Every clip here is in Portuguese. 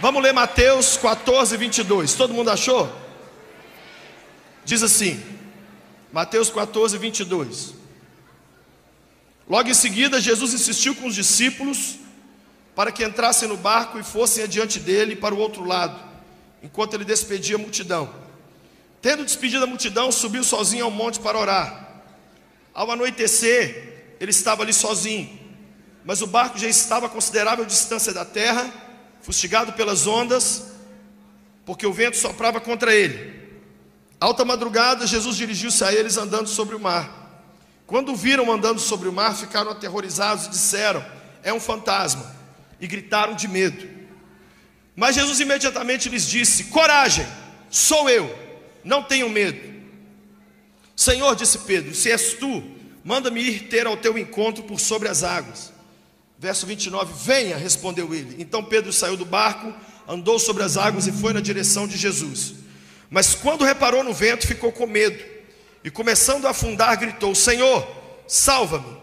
Vamos ler Mateus 14, 22. Todo mundo achou? Diz assim, Mateus 14, 22. Logo em seguida, Jesus insistiu com os discípulos para que entrassem no barco e fossem adiante dele para o outro lado, enquanto ele despedia a multidão. Tendo despedido a multidão, subiu sozinho ao monte para orar. Ao anoitecer, ele estava ali sozinho, mas o barco já estava a considerável distância da terra, fustigado pelas ondas, porque o vento soprava contra ele. Alta madrugada, Jesus dirigiu-se a eles andando sobre o mar. Quando o viram andando sobre o mar, ficaram aterrorizados e disseram: é um fantasma, e gritaram de medo. Mas Jesus imediatamente lhes disse: coragem, sou eu, não tenham medo. Senhor, disse Pedro, se és tu, manda-me ir ter ao teu encontro por sobre as águas. Verso 29, venha, respondeu ele. Então Pedro saiu do barco, andou sobre as águas e foi na direção de Jesus. Mas quando reparou no vento, ficou com medo, e começando a afundar, gritou: Senhor, salva-me.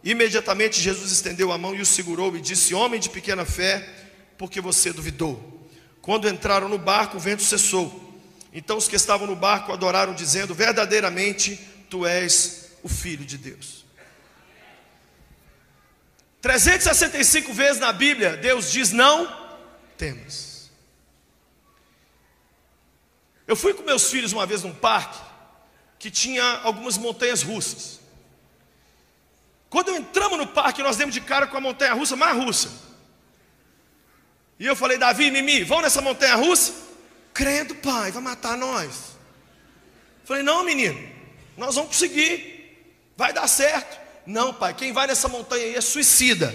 Imediatamente Jesus estendeu a mão e o segurou e disse: homem de pequena fé, por que você duvidou? Quando entraram no barco, o vento cessou. Então os que estavam no barco adoraram, dizendo: verdadeiramente tu és o Filho de Deus. 365 vezes na Bíblia Deus diz: não temas. Eu fui com meus filhos uma vez num parque que tinha algumas montanhas russas. Quando entramos no parque, nós demos de cara com a montanha russa mais russa. E eu falei: Davi e Mimi, vão nessa montanha russa? Credo, pai, vai matar nós. Falei: não, menino, nós vamos conseguir, vai dar certo. Não, pai, quem vai nessa montanha aí é suicida.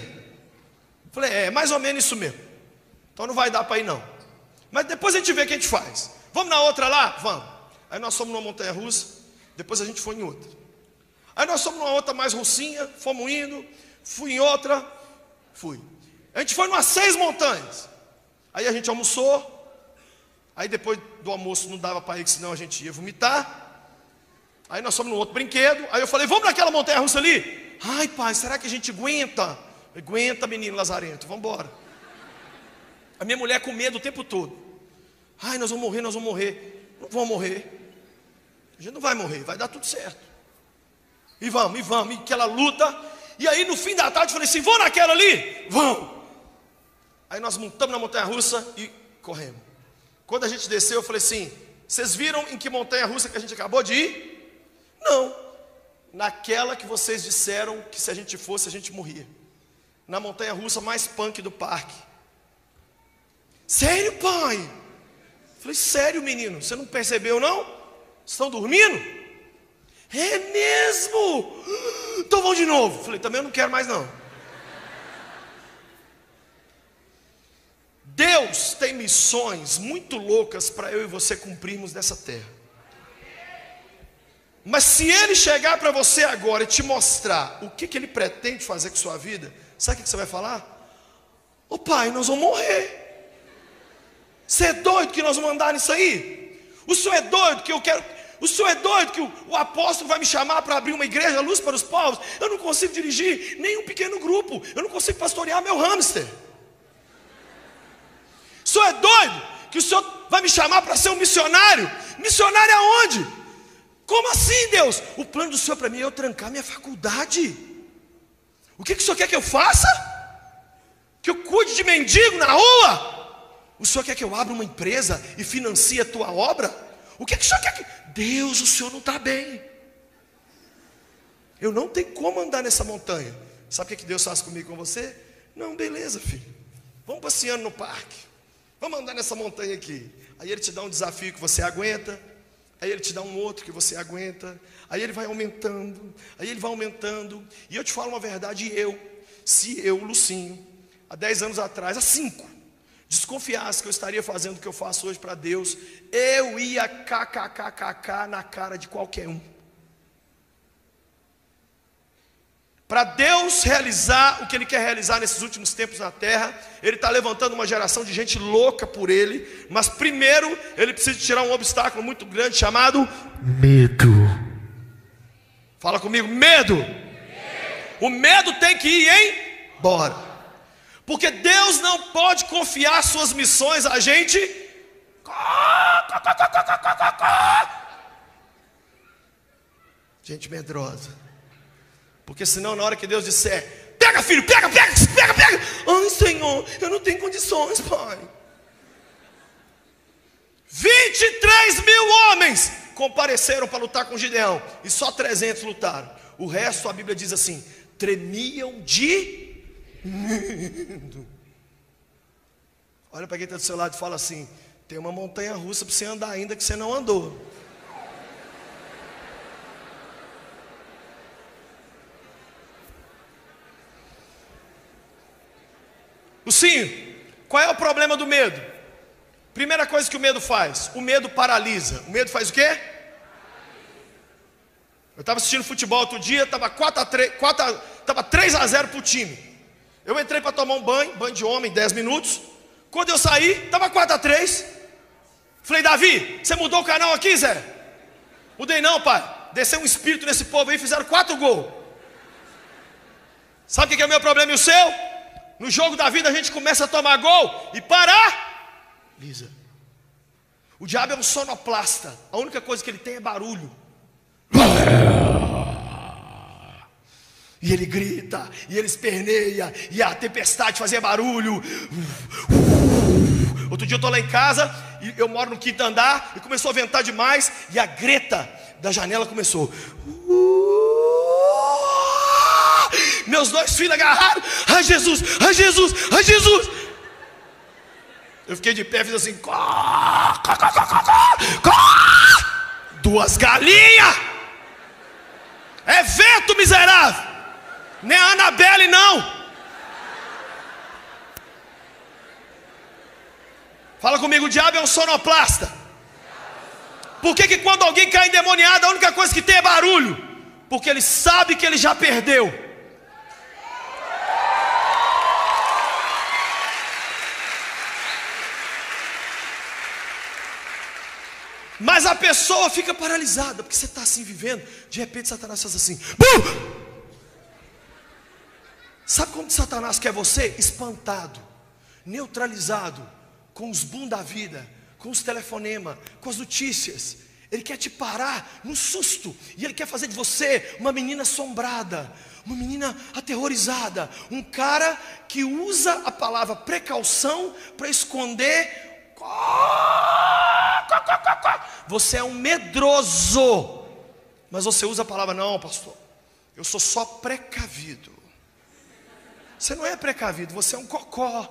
Falei: é mais ou menos isso mesmo. Então não vai dar para ir não. Mas depois a gente vê o que a gente faz. Vamos na outra lá? Vamos. Aí nós fomos numa montanha russa, depois a gente foi em outra. Aí nós fomos numa outra mais russinha, fomos indo, fui em outra, fui. A gente foi umas 6 montanhas. Aí a gente almoçou. Aí depois do almoço não dava para ir, senão a gente ia vomitar. Aí nós fomos no outro brinquedo. Aí eu falei: vamos naquela montanha russa ali? Ai, pai, será que a gente aguenta? Aguenta, menino lazarento, vamos embora. A minha mulher com medo o tempo todo. Ai, nós vamos morrer, nós vamos morrer. Não vamos morrer. A gente não vai morrer, vai dar tudo certo. E vamos, e aquela luta. E aí no fim da tarde eu falei assim: vamos naquela ali? Vamos. Aí nós montamos na montanha russa e corremos. Quando a gente desceu, eu falei assim: vocês viram em que montanha russa que a gente acabou de ir? Não. Naquela que vocês disseram que se a gente fosse, a gente morria. Na montanha russa mais punk do parque. Sério, pai? Eu falei: sério, menino, você não percebeu não? Vocês estão dormindo? É mesmo? Então vamos de novo. Eu falei: também eu não quero mais não. Deus tem missões muito loucas para eu e você cumprirmos nessa terra. Mas se Ele chegar para você agora e te mostrar o que Ele pretende fazer com sua vida, sabe o que você vai falar? Ô pai, nós vamos morrer. Você é doido que nós vamos andar nisso aí? O senhor é doido que eu quero... O senhor é doido que o apóstolo vai me chamar para abrir uma igreja, luz para os povos? Eu não consigo dirigir nenhum pequeno grupo. Eu não consigo pastorear meu hamster. O senhor é doido que o senhor vai me chamar para ser um missionário? Missionário aonde? Como assim, Deus? O plano do senhor para mim é eu trancar minha faculdade. O que o senhor quer que eu faça? Que eu cuide de mendigo na rua? O senhor quer que eu abra uma empresa e financie a tua obra? O que o senhor quer que... Deus, o senhor não está bem. Eu não tenho como andar nessa montanha. Sabe o que Deus faz comigo e com você? Não, beleza, filho, vamos passeando no parque. Vamos andar nessa montanha aqui. Aí Ele te dá um desafio que você aguenta. Aí Ele te dá um outro que você aguenta. Aí Ele vai aumentando. Aí Ele vai aumentando. E eu te falo uma verdade: se eu, Lucinho, há 10 anos atrás, há 5, desconfiasse que eu estaria fazendo o que eu faço hoje para Deus, eu ia kkkk na cara de qualquer um. Para Deus realizar o que Ele quer realizar nesses últimos tempos na terra, Ele está levantando uma geração de gente louca por Ele. Mas primeiro Ele precisa tirar um obstáculo muito grande chamado medo. Fala comigo: medo. O medo tem que ir embora. Porque Deus não pode confiar suas missões a gente. Gente medrosa. Porque senão na hora que Deus disser, pega filho, pega. Ai Senhor, eu não tenho condições, pai. 23 mil homens compareceram para lutar com Gideão. E só 300 lutaram. O resto a Bíblia diz assim, tremiam de medo. Olha para quem está do seu lado e fala assim, tem uma montanha russa para você andar ainda que você não andou. Sim, qual é o problema do medo? Primeira coisa que o medo faz, o medo paralisa. O medo faz o quê? Eu estava assistindo futebol outro dia, estava 3-0 para o time. Eu entrei para tomar um banho de homem, 10 minutos. Quando eu saí, estava 4-3. Falei, Davi, você mudou o canal aqui, Zé? Mudei não, pai. Desceu um espírito nesse povo aí, fizeram 4 gols. Sabe o que é o meu problema e o seu? No jogo da vida a gente começa a tomar gol e paralisa. O diabo é um sonoplasta. A única coisa que ele tem é barulho. E ele grita, e ele esperneia, e a tempestade fazia barulho. Outro dia eu estou lá em casa, e eu moro no quinto andar, e começou a ventar demais, e a greta da janela começou. Meus 2 filhos agarraram, ai Jesus, ai Jesus, ai Jesus. Eu fiquei de pé, fiz assim, 2 galinhas. É vento miserável. Nem a Anabelle não. Fala comigo, o diabo é um sonoplasta. Por que quando alguém cai endemoniado, a única coisa que tem é barulho? Porque ele sabe que ele já perdeu. Mas a pessoa fica paralisada, porque você está assim vivendo, de repente Satanás faz assim, BUM! Sabe como Satanás quer você? Espantado, neutralizado, com os boom da vida, com os telefonemas, com as notícias. Ele quer te parar no susto, e ele quer fazer de você uma menina assombrada, uma menina aterrorizada, um cara que usa a palavra precaução para esconder. Você é um medroso, mas você usa a palavra, não pastor, eu sou só precavido. Você não é precavido, você é um cocó.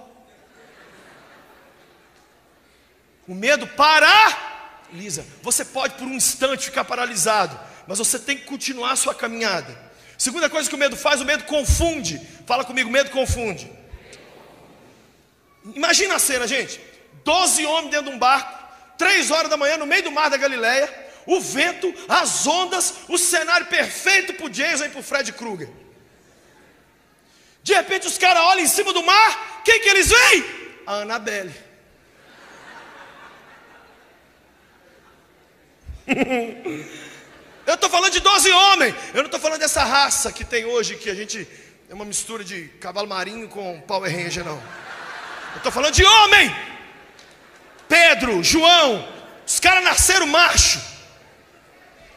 O medo paralisa. Você pode por um instante ficar paralisado, mas você tem que continuar a sua caminhada. Segunda coisa que o medo faz, o medo confunde. Fala comigo, medo confunde. Imagina a cena, gente, 12 homens dentro de um barco, 3 horas da manhã no meio do mar da Galileia, o vento, as ondas, o cenário perfeito para o Jason e para o Fred Krueger. De repente os caras olham em cima do mar, quem que eles veem? A Anabelle. Eu estou falando de 12 homens, eu não estou falando dessa raça que tem hoje, que a gente é uma mistura de cavalo marinho com Power Ranger, não. Eu estou falando de homem. Pedro, João, os caras nasceram macho.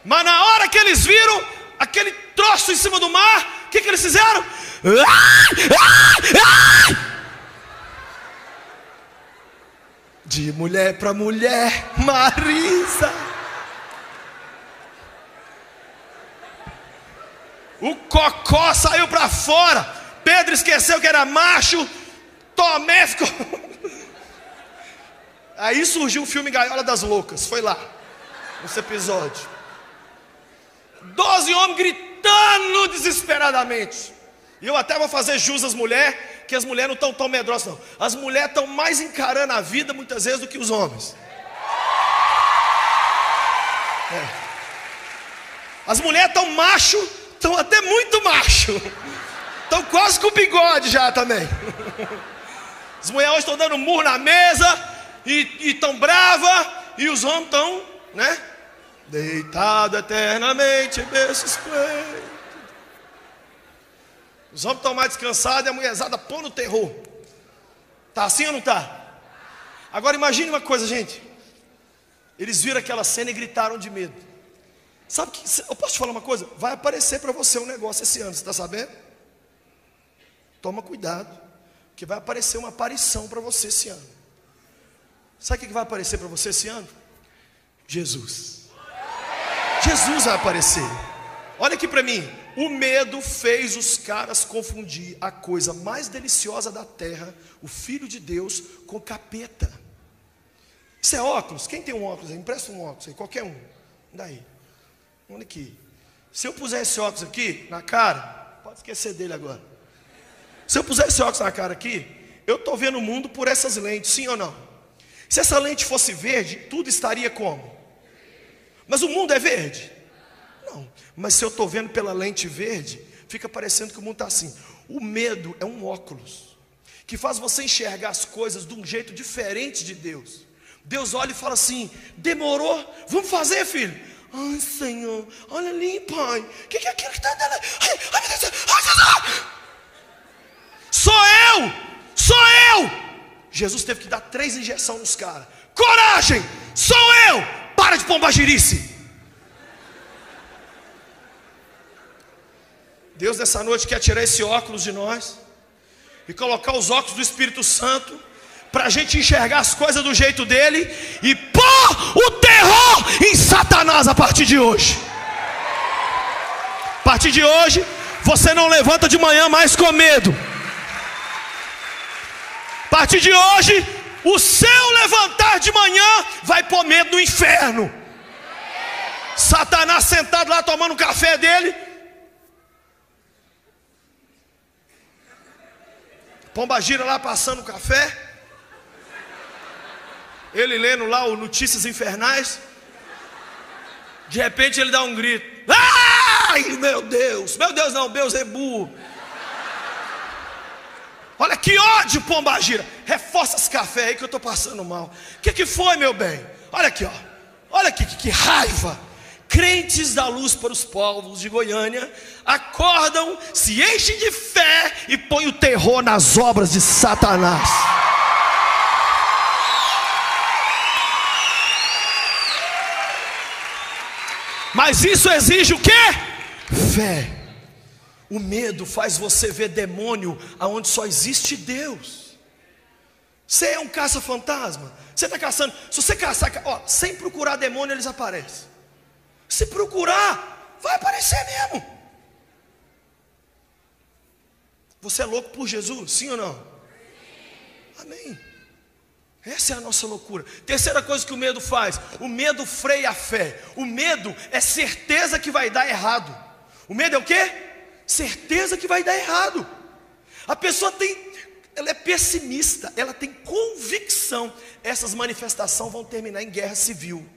Mas na hora que eles viram aquele troço em cima do mar, o que eles fizeram? De mulher para mulher, Marisa. O cocó saiu para fora. Pedro esqueceu que era macho. Tomé ficou... Aí surgiu o filme Gaiola das Loucas. Foi lá, nesse episódio. 12 homens gritando desesperadamente. E eu até vou fazer jus às mulheres, que as mulheres não estão tão medrosas não. As mulheres estão mais encarando a vida muitas vezes do que os homens. As mulheres estão macho, estão até muito macho. Estão quase com bigode já também. As mulheres hoje estão dando murro na mesa e estão bravas, e os homens estão, né? Deitado eternamente, berços pleitos. Os homens estão mais descansados e a mulherzada pôr no terror. Tá assim ou não tá? Agora imagine uma coisa, gente. Eles viram aquela cena e gritaram de medo. Sabe que, eu posso te falar uma coisa? Vai aparecer para você um negócio esse ano, você está sabendo? Toma cuidado, porque vai aparecer uma aparição para você esse ano. Sabe o que vai aparecer para você esse ano? Jesus. Jesus vai aparecer. Olha aqui para mim. O medo fez os caras confundir a coisa mais deliciosa da terra, o Filho de Deus, com capeta. Isso é óculos? Quem tem um óculos aí? Empresta um óculos aí, qualquer um. Daí. Olha aqui. Se eu puser esse óculos aqui na cara, pode esquecer dele agora. Se eu puser esse óculos na cara aqui, eu estou vendo o mundo por essas lentes, sim ou não? Se essa lente fosse verde, tudo estaria como? Mas o mundo é verde? Não. Mas se eu estou vendo pela lente verde, fica parecendo que o mundo está assim. O medo é um óculos que faz você enxergar as coisas de um jeito diferente de Deus. Deus olha e fala assim: demorou? Vamos fazer, filho? Ai, Senhor, olha ali, pai. O que é aquilo que está dando? Ai, meu Deus, ai, Jesus! Sou eu! Jesus teve que dar 3 injeções nos caras. Coragem! Sou eu! Para de pombagirice! Deus nessa noite quer tirar esse óculos de nós e colocar os óculos do Espírito Santo, para a gente enxergar as coisas do jeito dele e pôr o terror em Satanás a partir de hoje. A partir de hoje, você não levanta de manhã mais com medo. A partir de hoje, o seu levantar de manhã vai pôr medo no inferno. Satanás sentado lá tomando o café dele, pombagira lá passando o café, ele lendo lá o Notícias Infernais. De repente ele dá um grito: ai, meu Deus não, Beuzebu. Olha que ódio, pombagira. Reforça esse café aí que eu estou passando mal. O que foi, meu bem? Olha aqui, ó. Olha aqui, que raiva. Crentes da luz para os povos de Goiânia acordam, se enchem de fé e põem o terror nas obras de Satanás. Mas isso exige o quê? Fé. O medo faz você ver demônio aonde só existe Deus. Você é um caça-fantasma. Você está caçando. Se você caçar, ó, sem procurar demônio, eles aparecem. Se procurar, vai aparecer mesmo. Você é louco por Jesus? Sim ou não? Amém. Essa é a nossa loucura. Terceira coisa que o medo faz: o medo freia a fé. O medo é certeza que vai dar errado. O medo é o quê? Certeza que vai dar errado. A pessoa ela é pessimista, ela tem convicção. Essas manifestações vão terminar em guerra civil.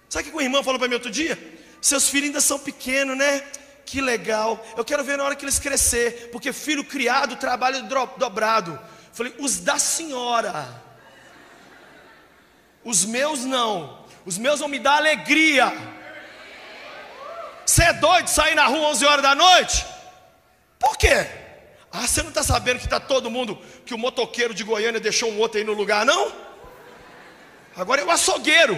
Sabe o que uma irmã falou para mim outro dia? Seus filhos ainda são pequenos, né? Que legal. Eu quero ver na hora que eles crescer, porque filho criado trabalha dobrado. Falei: os da senhora. Os meus não. Os meus vão me dar alegria. Você é doido de sair na rua 11 horas da noite? Por quê? Ah, você não está sabendo que está todo mundo, que o motoqueiro de Goiânia deixou um outro aí no lugar, não? Agora é o açougueiro.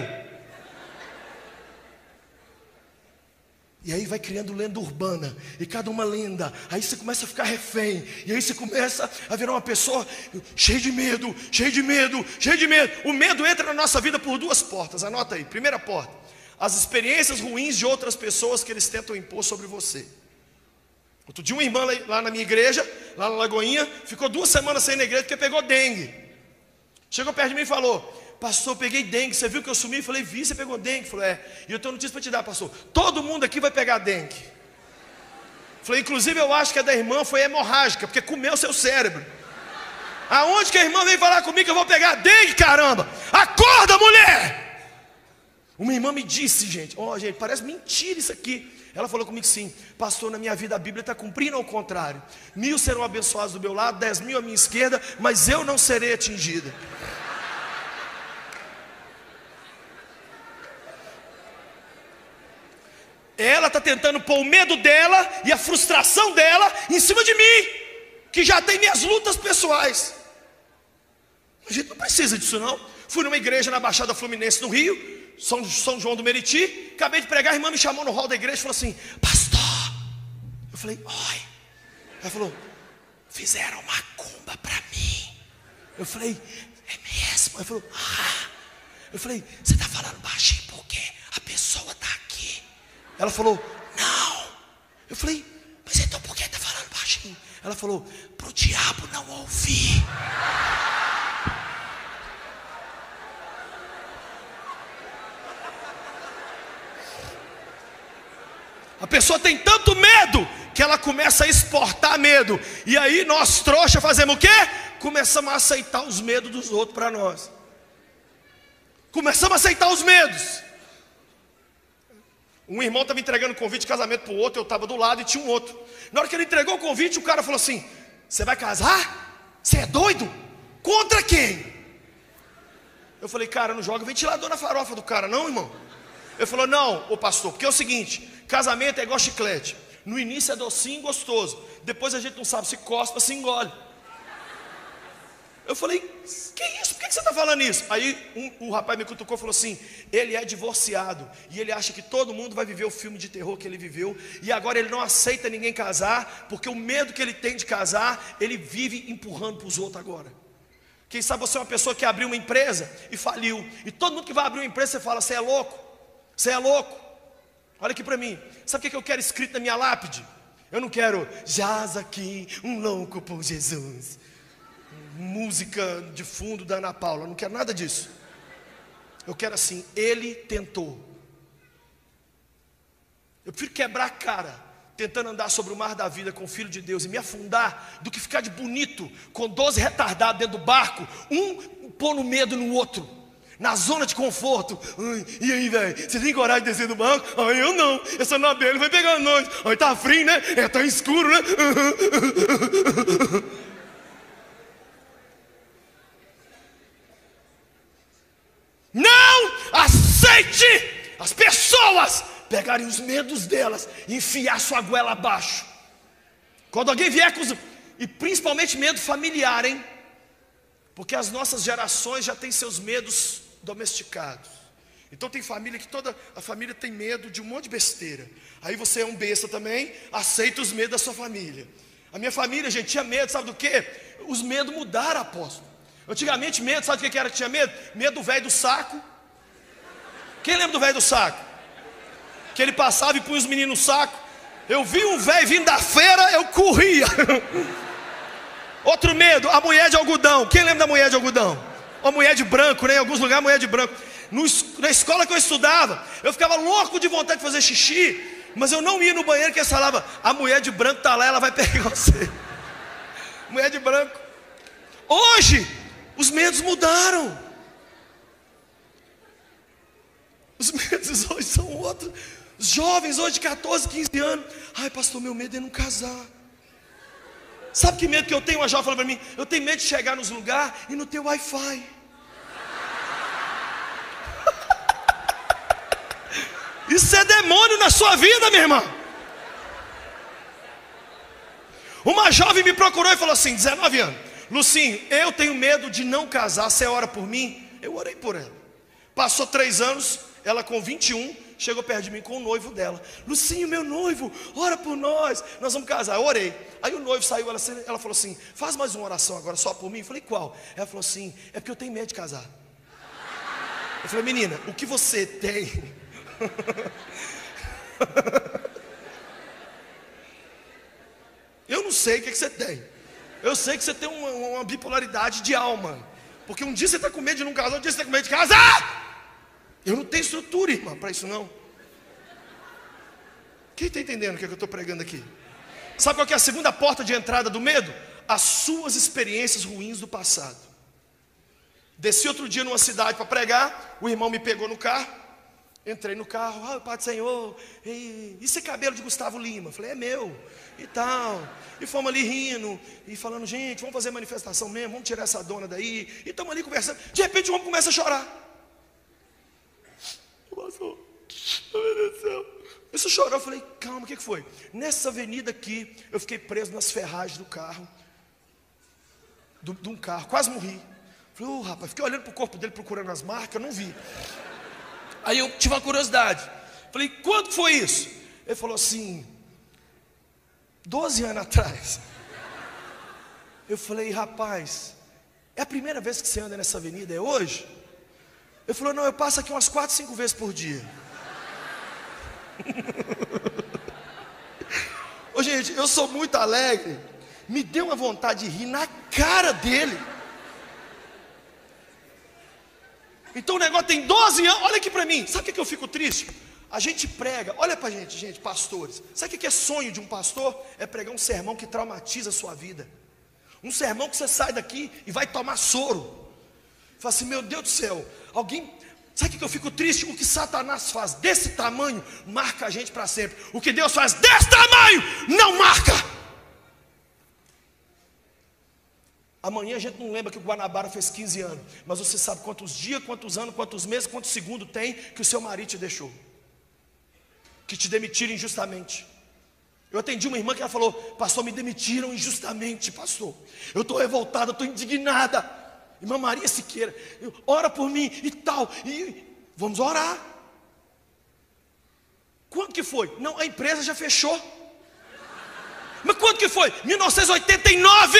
E aí vai criando lenda urbana, e cada uma lenda, aí você começa a ficar refém, e aí você começa a virar uma pessoa cheia de medo, cheia de medo, cheia de medo. O medo entra na nossa vida por 2 portas, anota aí. Primeira porta: as experiências ruins de outras pessoas que eles tentam impor sobre você. Outro dia uma irmã lá na minha igreja, lá na Lagoinha, ficou 2 semanas sem ir na igreja porque pegou dengue. Chegou perto de mim e falou: pastor, eu peguei dengue, você viu que eu sumi? Eu falei: vi, você pegou dengue. Falou: é, e eu tenho notícia para te dar, pastor. Todo mundo aqui vai pegar dengue. Falei: inclusive eu acho que a da irmã foi hemorrágica, porque comeu seu cérebro. Aonde que a irmã veio falar comigo que eu vou pegar dengue, caramba? Acorda, mulher! Uma irmã me disse, gente, gente, parece mentira isso aqui. Ela falou comigo assim: pastor, na minha vida a Bíblia está cumprindo ao contrário. 1000 serão abençoados do meu lado, 10.000 à minha esquerda, mas eu não serei atingida. Ela está tentando pôr o medo dela e a frustração dela em cima de mim. que já tem minhas lutas pessoais. A gente não precisa disso não. Fui numa igreja na Baixada Fluminense no Rio, São João do Meriti. Acabei de pregar, a irmã me chamou no hall da igreja e falou assim: pastor. Eu falei: oi. Ela falou: fizeram macumba pra mim. Eu falei: é mesmo? Ela falou: ah. Eu falei: você está falando baixinho porque a pessoa está aqui? Ela falou: não. Eu falei: mas então por que está falando baixinho? Ela falou: para o diabo não ouvir. A pessoa tem tanto medo que ela começa a exportar medo. E aí nós trouxa fazemos o quê? Começamos a aceitar os medos dos outros para nós. Começamos a aceitar os medos. Um irmão estava entregando convite de casamento para o outro, eu estava do lado e tinha um outro. Na hora que ele entregou o convite, o cara falou assim: você vai casar? Você é doido? Contra quem? Eu falei: cara, não joga ventilador na farofa do cara não, irmão. Ele falou: não, ô pastor, porque é o seguinte, casamento é igual chiclete. No início é docinho e gostoso, depois a gente não sabe se cospa, se engole. Eu falei: que isso? Por que você está falando isso? Aí o rapaz me cutucou e falou assim: ele é divorciado e ele acha que todo mundo vai viver o filme de terror que ele viveu, e agora ele não aceita ninguém casar, porque o medo que ele tem de casar, ele vive empurrando para os outros agora. Quem sabe você é uma pessoa que abriu uma empresa e faliu, e todo mundo que vai abrir uma empresa, você fala: você é louco, você é louco. Olha aqui para mim, sabe o que eu quero escrito na minha lápide? Eu não quero: jaz aqui um louco por Jesus, música de fundo da Ana Paula, eu não quero nada disso. Eu quero assim: ele tentou. Eu prefiro quebrar a cara tentando andar sobre o mar da vida com o Filho de Deus e me afundar, do que ficar de bonito com 12 retardados dentro do barco, um pondo medo no outro, na zona de conforto. Ai, e aí, velho, você tem coragem de descer do barco? Ai, eu não, essa Anabelle vai pegar nós. Ai, tá frio, né? É, tá escuro, né? Não aceite as pessoas pegarem os medos delas e enfiar sua goela abaixo. Quando alguém vier com e principalmente medo familiar, hein? Porque as nossas gerações já têm seus medos domesticados. Então tem família que toda a família tem medo de um monte de besteira. Aí você é um besta também, aceita os medos da sua família. A minha família, gente, tinha medo, sabe do quê? Os medos mudaram, apóstolo. Antigamente medo, sabe do que era que tinha medo? Medo do velho do saco. Quem lembra do velho do saco? Que ele passava e punha os meninos no saco. Eu vi um velho vindo da feira, eu corria. Outro medo, a mulher de algodão. Quem lembra da mulher de algodão? Ou mulher de branco, né? Em alguns lugares mulher de branco. Na escola que eu estudava, eu ficava louco de vontade de fazer xixi, mas eu não ia no banheiro, que eles falavam: a mulher de branco está lá, ela vai pegar você. Mulher de branco. Hoje, os medos mudaram. Os medos hoje são outros. Os jovens hoje de 14, 15 anos: ai, pastor, meu medo é não casar. Sabe que medo que eu tenho? Uma jovem falou para mim: eu tenho medo de chegar nos lugares e não ter Wi-Fi. Isso é demônio na sua vida, minha irmã. Uma jovem me procurou e falou assim, 19 anos: Lucinho, eu tenho medo de não casar, você ora por mim? Eu orei por ela. Passou 3 anos, ela com 21, chegou perto de mim com o noivo dela. Lucinho, meu noivo, ora por nós, nós vamos casar. Eu orei. Aí o noivo saiu, ela falou assim: faz mais uma oração agora só por mim. Eu falei: qual? Ela falou assim: é porque eu tenho medo de casar. Eu falei: menina, o que você tem? Eu não sei o que você tem. Eu sei que você tem uma bipolaridade de alma. Porque um dia você está com medo de não casar, outro dia você está com medo de casar. Eu não tenho estrutura, irmã, para isso não. Quem está entendendo o que eu estou pregando aqui? Sabe qual que é a segunda porta de entrada do medo? As suas experiências ruins do passado. Desci outro dia numa cidade para pregar, o irmão me pegou no carro, entrei no carro: Pai do Senhor, isso é cabelo de Gustavo Lima? Falei: é meu, e tal. E fomos ali rindo, e falando: gente, vamos fazer manifestação mesmo, vamos tirar essa dona daí. E estamos ali conversando, de repente o homem começa a chorar. Pastor, meu Deus do céu. Começou a chorar, eu falei: calma, o que foi? Nessa avenida aqui, eu fiquei preso nas ferragens do carro. de um carro, quase morri. Falei, rapaz, fiquei olhando para o corpo dele, procurando as marcas, não vi. Aí eu tive uma curiosidade. Falei, quando foi isso? Ele falou assim, 12 anos atrás. Eu falei, rapaz, é a primeira vez que você anda nessa avenida? É hoje? Ele falou, não, eu passo aqui umas 4, 5 vezes por dia. Ô gente, eu sou muito alegre. Me deu uma vontade de rir na cara dele. Então o negócio tem 12 anos. Olha aqui pra mim, sabe o que eu fico triste? A gente prega, olha pra gente, pastores. Sabe o que é sonho de um pastor? É pregar um sermão que traumatiza a sua vida. Um sermão que você sai daqui e vai tomar soro. Fala assim, meu Deus do céu, alguém... Sabe o que eu fico triste? O que Satanás faz desse tamanho, marca a gente para sempre. O que Deus faz desse tamanho, não marca. Amanhã a gente não lembra que o Guanabara fez 15 anos. Mas você sabe quantos dias, quantos anos, quantos meses, quantos segundos tem que o seu marido te deixou. Que te demitiram injustamente. Eu atendi uma irmã que ela falou, pastor, me demitiram injustamente, pastor. Eu estou revoltada, estou indignada. Irmã Maria Siqueira, ora por mim e tal. E vamos orar. Quando que foi? Não, a empresa já fechou. Mas quando que foi? 1989.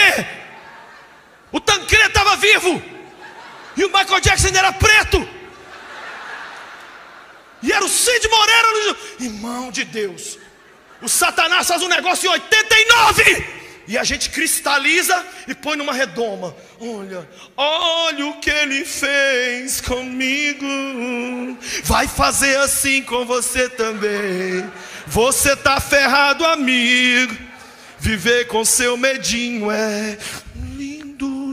O Tancredo estava vivo. E o Michael Jackson ainda era preto. E era o Cid Moreira. Irmão de Deus. O Satanás faz um negócio em 89. E a gente cristaliza e põe numa redoma. Olha o que ele fez comigo. Vai fazer assim com você também. Você tá ferrado, amigo. Viver com seu medinho é lindo.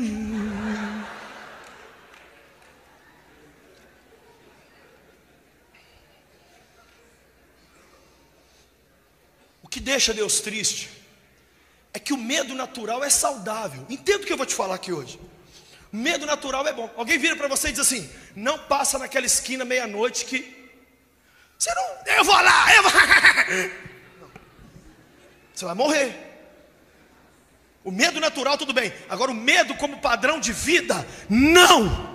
O que deixa Deus triste é que o medo natural é saudável. Entenda o que eu vou te falar aqui hoje. Medo natural é bom. Alguém vira para você e diz assim, não passa naquela esquina meia-noite que... Você não... Eu vou lá, eu vou... Você vai morrer. O medo natural tudo bem. Agora o medo como padrão de vida, não.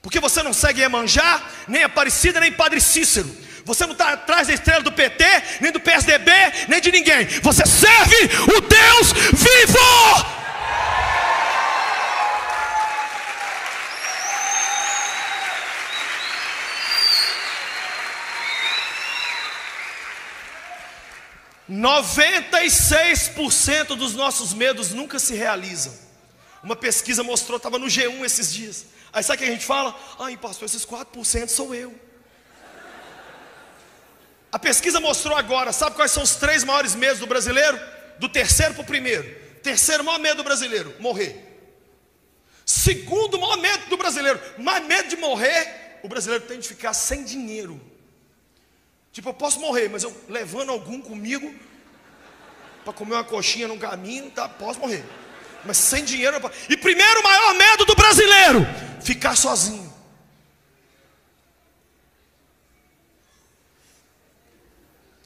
Porque você não segue Iemanjá, nem Aparecida, nem Padre Cícero. Você não está atrás da estrela do PT, nem do PSDB, nem de ninguém. Você serve o Deus vivo. 96% dos nossos medos nunca se realizam. Uma pesquisa mostrou, estava no G1 esses dias. Aí sabe o que a gente fala? Ai, pastor, esses 4% sou eu. A pesquisa mostrou agora, sabe quais são os 3 maiores medos do brasileiro? Do terceiro para o primeiro. Terceiro maior medo do brasileiro, morrer. Segundo maior medo do brasileiro, mais medo de morrer, o brasileiro tem de ficar sem dinheiro. Tipo, eu posso morrer, mas eu levando algum comigo para comer uma coxinha no caminho, tá? Posso morrer. Mas sem dinheiro eu posso. E primeiro maior medo do brasileiro, ficar sozinho.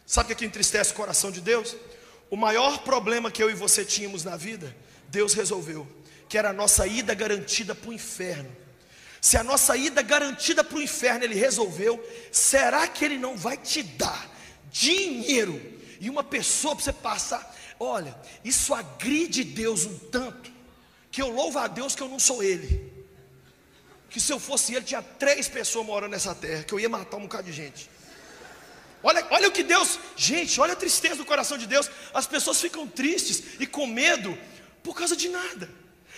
Sabe o que entristece o coração de Deus? O maior problema que eu e você tínhamos na vida, Deus resolveu, que era a nossa ida garantida para o inferno. Se a nossa ida garantida para o inferno Ele resolveu, será que Ele não vai te dar dinheiro e uma pessoa para você passar? Olha, isso agride Deus um tanto, que eu louvo a Deus que eu não sou Ele. Que se eu fosse Ele, tinha 3 pessoas morando nessa terra, que eu ia matar um bocado de gente. Olha o que Deus... Gente, olha a tristeza do coração de Deus. As pessoas ficam tristes e com medo por causa de nada.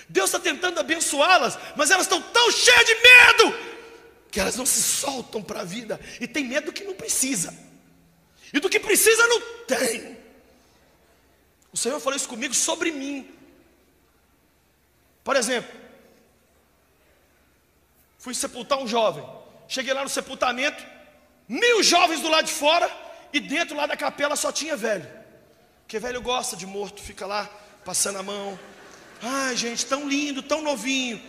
Deus está tentando abençoá-las, mas elas estão tão cheias de medo que elas não se soltam para a vida. E tem medo do que não precisa. E do que precisa não tem. O Senhor falou isso comigo sobre mim. Por exemplo, fui sepultar um jovem. Cheguei lá no sepultamento, 1000 jovens do lado de fora, e dentro lá da capela só tinha velho. Porque velho gosta de morto, fica lá passando a mão. Ai gente, tão lindo, tão novinho.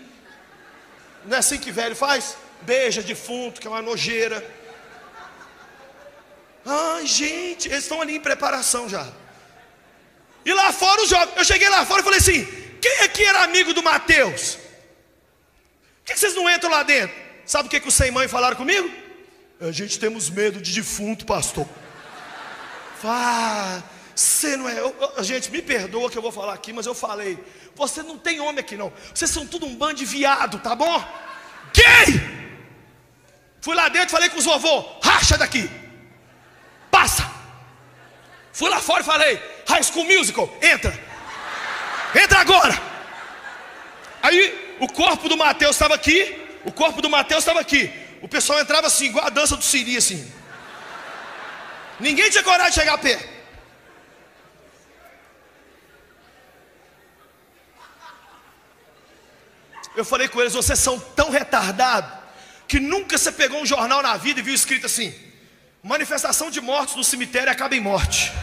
Não é assim que velho faz? Beija defunto, que é uma nojeira. Ai gente, eles estão ali em preparação já. E lá fora os jovens, eu cheguei lá fora e falei assim, Quem aqui era amigo do Mateus? Por que vocês não entram lá dentro? Sabe o que os sem mãe falaram comigo? A gente temos medo de defunto, pastor. Você não é... Gente, me perdoa que eu vou falar aqui, mas eu falei. Você não tem homem aqui não. Vocês são tudo um bando de viado, tá bom? Gay! Fui lá dentro e falei com os vovô: racha daqui, passa. Fui lá fora e falei: High School Musical, entra agora. Aí o corpo do Mateus estava aqui. O pessoal entrava assim, igual a dança do Siri, assim. Ninguém tinha coragem de chegar perto. Eu falei com eles: vocês são tão retardados que nunca você pegou um jornal na vida e viu escrito assim: manifestação de mortos no cemitério acaba em morte.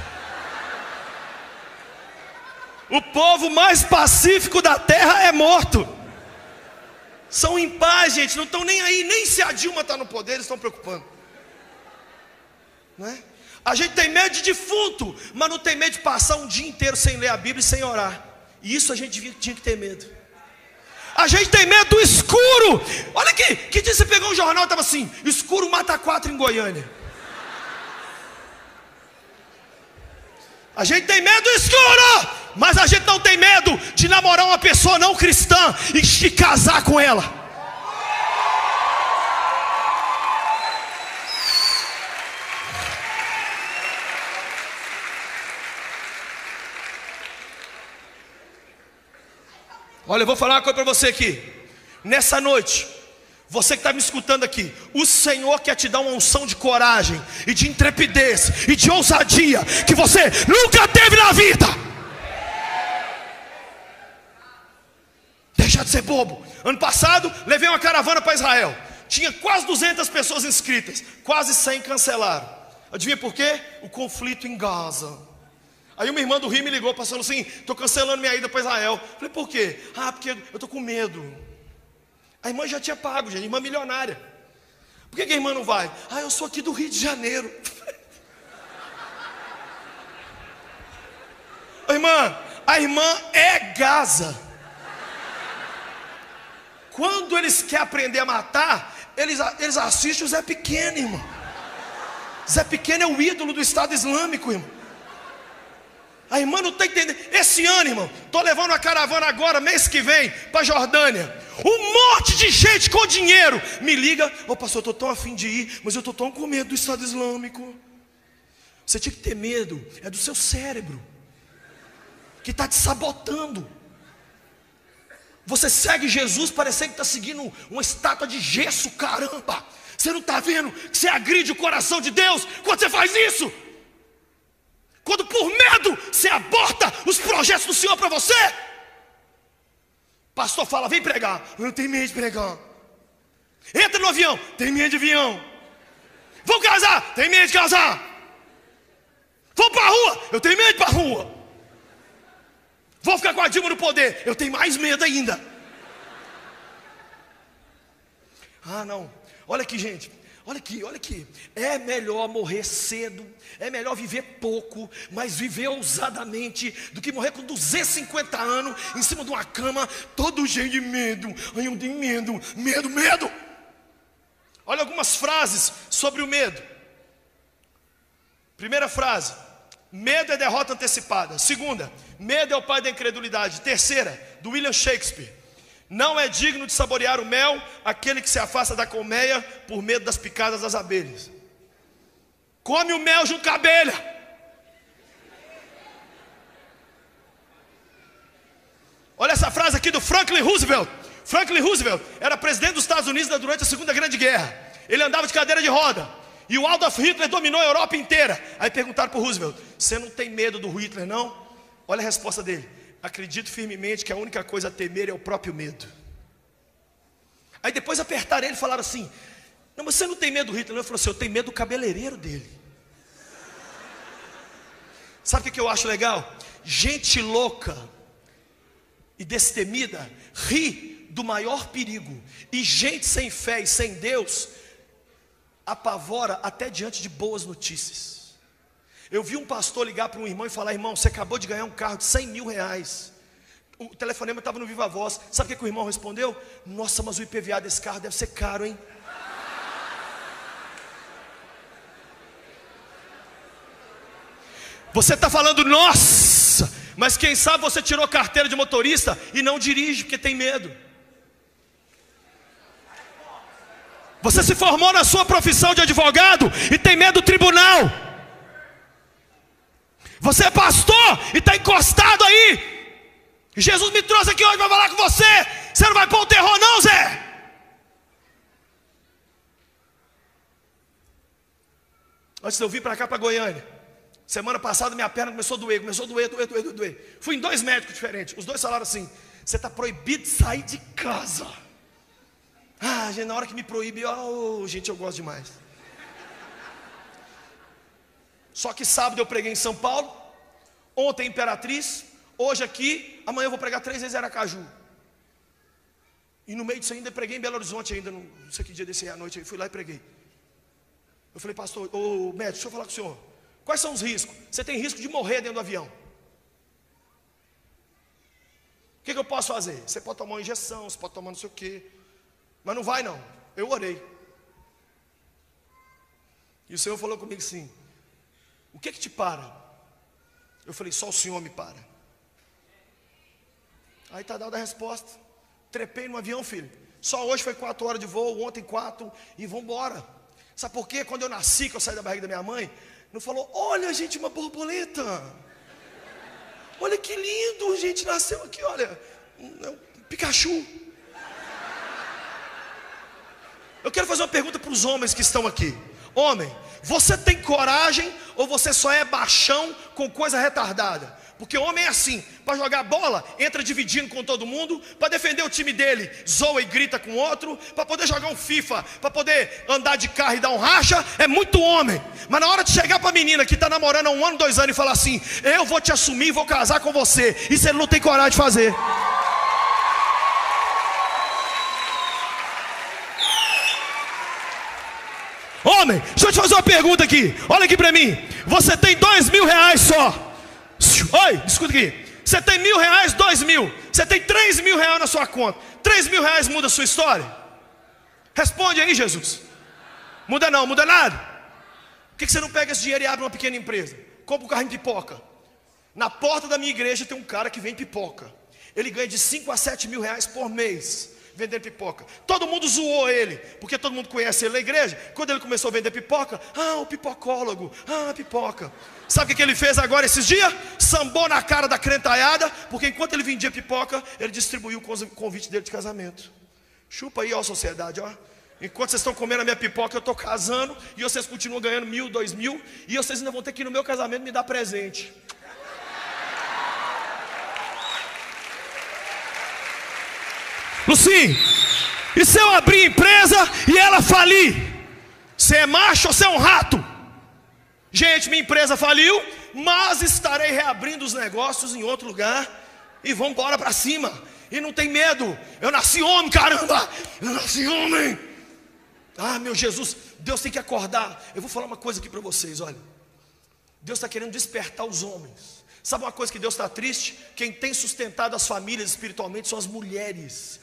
O povo mais pacífico da terra é morto. São em paz, gente, não estão nem aí. Nem se a Dilma está no poder, eles estão preocupando, não é? A gente tem medo de defunto, mas não tem medo de passar um dia inteiro sem ler a Bíblia e sem orar. E isso a gente tinha que ter medo. A gente tem medo do escuro. Olha aqui, que dia você pegou um jornal e estava assim: escuro mata 4 em Goiânia. A gente tem medo do escuro, mas a gente não tem medo de namorar uma pessoa não cristã e de casar com ela. Olha, eu vou falar uma coisa para você aqui. Nessa noite, você que está me escutando aqui, o Senhor quer te dar uma unção de coragem e de intrepidez e de ousadia que você nunca teve na vida. Deixa de ser bobo. Ano passado, levei uma caravana para Israel. Tinha quase 200 pessoas inscritas. Quase 100 cancelaram. Adivinha por quê? O conflito em Gaza. Aí uma irmã do Rio me ligou, passando assim: estou cancelando minha ida para Israel. Falei: por quê? Porque eu estou com medo. A irmã já tinha pago, gente, irmã milionária. Por que a irmã não vai? Eu sou aqui do Rio de Janeiro. A irmã é Gaza. Quando eles querem aprender a matar, eles assistem o Zé Pequeno, irmão. Zé Pequeno é o ídolo do Estado Islâmico, irmão. A irmã não está entendendo. Esse ano, irmão, estou levando uma caravana agora, mês que vem, para a Jordânia. Um monte de gente com dinheiro me liga: ô pastor, eu estou tão afim de ir, mas eu estou tão com medo do Estado Islâmico. Você tinha que ter medo, é do seu cérebro, que está te sabotando. Você segue Jesus parecendo que está seguindo uma estátua de gesso, caramba. Você não está vendo que você agride o coração de Deus quando você faz isso? Quando por medo você aborta os projetos do Senhor para você. Pastor fala: vem pregar. Eu não tenho medo de pregar. Entra no avião. Tem medo de avião. Vou casar. Tem medo de casar. Vou para a rua. Eu tenho medo de ir para a rua. Vou ficar com a Dilma no poder. Eu tenho mais medo ainda. Não. Olha aqui, gente. Olha aqui. É melhor morrer cedo, é melhor viver pouco, mas viver ousadamente, do que morrer com 250 anos em cima de uma cama, todo cheio de medo. Eu tenho medo. Olha algumas frases sobre o medo. Primeira frase: medo é derrota antecipada. Segunda: medo é o pai da incredulidade. Terceira, do William Shakespeare: não é digno de saborear o mel aquele que se afasta da colmeia por medo das picadas das abelhas. Come o mel junto com a abelha. Olha essa frase aqui do Franklin Roosevelt. Franklin Roosevelt era presidente dos Estados Unidos durante a Segunda Grande Guerra. Ele andava de cadeira de roda. E o Adolf Hitler dominou a Europa inteira. Aí perguntaram para o Roosevelt: você não tem medo do Hitler, não? Olha a resposta dele: acredito firmemente que a única coisa a temer é o próprio medo. Aí depois apertaram ele e falaram assim: não, mas você não tem medo do Hitler? Ele falou assim: eu tenho medo do cabeleireiro dele. Sabe o que eu acho legal? Gente louca e destemida ri do maior perigo. E gente sem fé e sem Deus apavora até diante de boas notícias. Eu vi um pastor ligar para um irmão e falar: irmão, você acabou de ganhar um carro de 100 mil reais. O telefonema estava no Viva Voz. Sabe o que o irmão respondeu? Nossa, mas o IPVA desse carro deve ser caro, hein? Você está falando, nossa, mas quem sabe você tirou carteira de motorista e não dirige porque tem medo. Você se formou na sua profissão de advogado e tem medo do tribunal. Você é pastor e está encostado aí. Jesus me trouxe aqui hoje para falar com você. Você não vai pôr o terror não, Zé? Antes de eu vir para cá, para Goiânia, semana passada minha perna começou a doer. Fui em 2 médicos diferentes. Os dois falaram assim: você está proibido de sair de casa. Ah, gente, na hora que me proíbe, gente, eu gosto demais. Só que sábado eu preguei em São Paulo, ontem em Imperatriz, hoje aqui, amanhã eu vou pregar 3 vezes em Aracaju. E no meio disso ainda preguei em Belo Horizonte ainda, não sei que dia desse à noite, fui lá e preguei. Eu falei, pastor, médico, deixa eu falar com o senhor. Quais são os riscos? Você tem risco de morrer dentro do avião. O que eu posso fazer? Você pode tomar uma injeção, você pode tomar não sei o quê. Mas não vai não, eu orei. E o Senhor falou comigo assim: o que te para? Eu falei, só o Senhor me para. Aí está dada a resposta. Trepei no avião, filho. Só hoje foi 4 horas de voo, ontem 4, e vamos embora. Sabe por quê? Quando eu nasci, que eu saí da barriga da minha mãe, não falou, olha gente, uma borboleta. Olha que lindo, gente, nasceu aqui, olha, um Pikachu. Eu quero fazer uma pergunta para os homens que estão aqui. Homem, você tem coragem ou você só é baixão com coisa retardada? Porque homem é assim, para jogar bola, entra dividindo com todo mundo, para defender o time dele, zoa e grita com outro, para poder jogar um FIFA, para poder andar de carro e dar um racha, é muito homem. Mas na hora de chegar para a menina que está namorando há 1 ano, 2 anos e falar assim, eu vou te assumir e vou casar com você, isso ele não tem coragem de fazer. Homem, deixa eu te fazer uma pergunta aqui. Olha aqui para mim. Você tem R$2.000 só. Oi, escuta aqui. Você tem R$1.000, 2.000. Você tem R$3.000 na sua conta. R$3.000 muda a sua história? Responde aí, Jesus. Muda não, muda nada. Por que você não pega esse dinheiro e abre uma pequena empresa? Compra um carrinho de pipoca. Na porta da minha igreja tem um cara que vende pipoca. Ele ganha de 5 a 7 mil reais por mês vendendo pipoca. Todo mundo zoou ele, porque todo mundo conhece ele na igreja. Quando ele começou a vender pipoca, o pipocólogo, pipoca. Sabe o que ele fez agora esses dias? Sambou na cara da crentaiada, porque enquanto ele vendia pipoca, ele distribuiu o convite dele de casamento. Chupa aí, ó, sociedade, ó. Enquanto vocês estão comendo a minha pipoca, eu estou casando, e vocês continuam ganhando 1.000, 2.000, e vocês ainda vão ter que ir no meu casamento me dar presente. Luci, e se eu abrir empresa e ela falir? Você é macho ou você é um rato? Gente, minha empresa faliu, mas estarei reabrindo os negócios em outro lugar e vamos embora para cima. E não tem medo, eu nasci homem, caramba, eu nasci homem. Meu Jesus, Deus tem que acordar. Eu vou falar uma coisa aqui para vocês, olha. Deus está querendo despertar os homens. Sabe uma coisa que Deus está triste? Quem tem sustentado as famílias espiritualmente são as mulheres.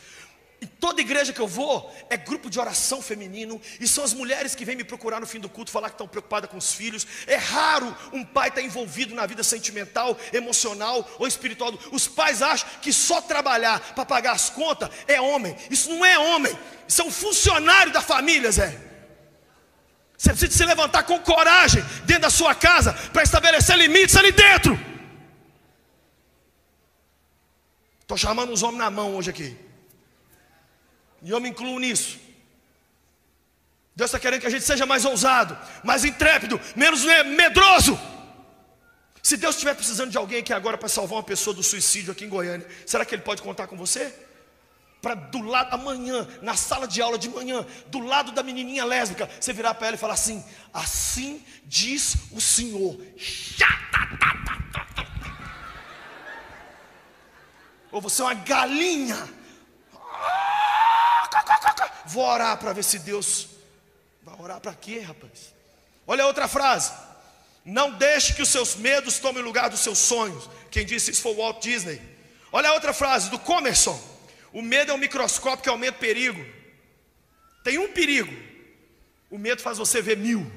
E toda igreja que eu vou é grupo de oração feminino, e são as mulheres que vêm me procurar no fim do culto, falar que estão preocupadas com os filhos. É raro um pai estar envolvido na vida sentimental, emocional ou espiritual. Os pais acham que só trabalhar para pagar as contas é homem. Isso não é homem, isso é um funcionário da família, Zé. Você precisa se levantar com coragem dentro da sua casa para estabelecer limites ali dentro. Estou chamando os homens na mão hoje aqui, e eu me incluo nisso. Deus está querendo que a gente seja mais ousado, mais intrépido, menos medroso. Se Deus estiver precisando de alguém aqui agora para salvar uma pessoa do suicídio aqui em Goiânia, será que Ele pode contar com você? Para do lado, amanhã, na sala de aula de manhã, do lado da menininha lésbica, você virar para ela e falar assim: assim diz o Senhor. Ou você é uma galinha. Vou orar para ver se Deus vai orar para quê, rapaz? Olha a outra frase: não deixe que os seus medos tomem o lugar dos seus sonhos. Quem disse isso foi o Walt Disney. Olha a outra frase do Comerson: o medo é um microscópio que aumenta o perigo. Tem um perigo, o medo faz você ver 1000.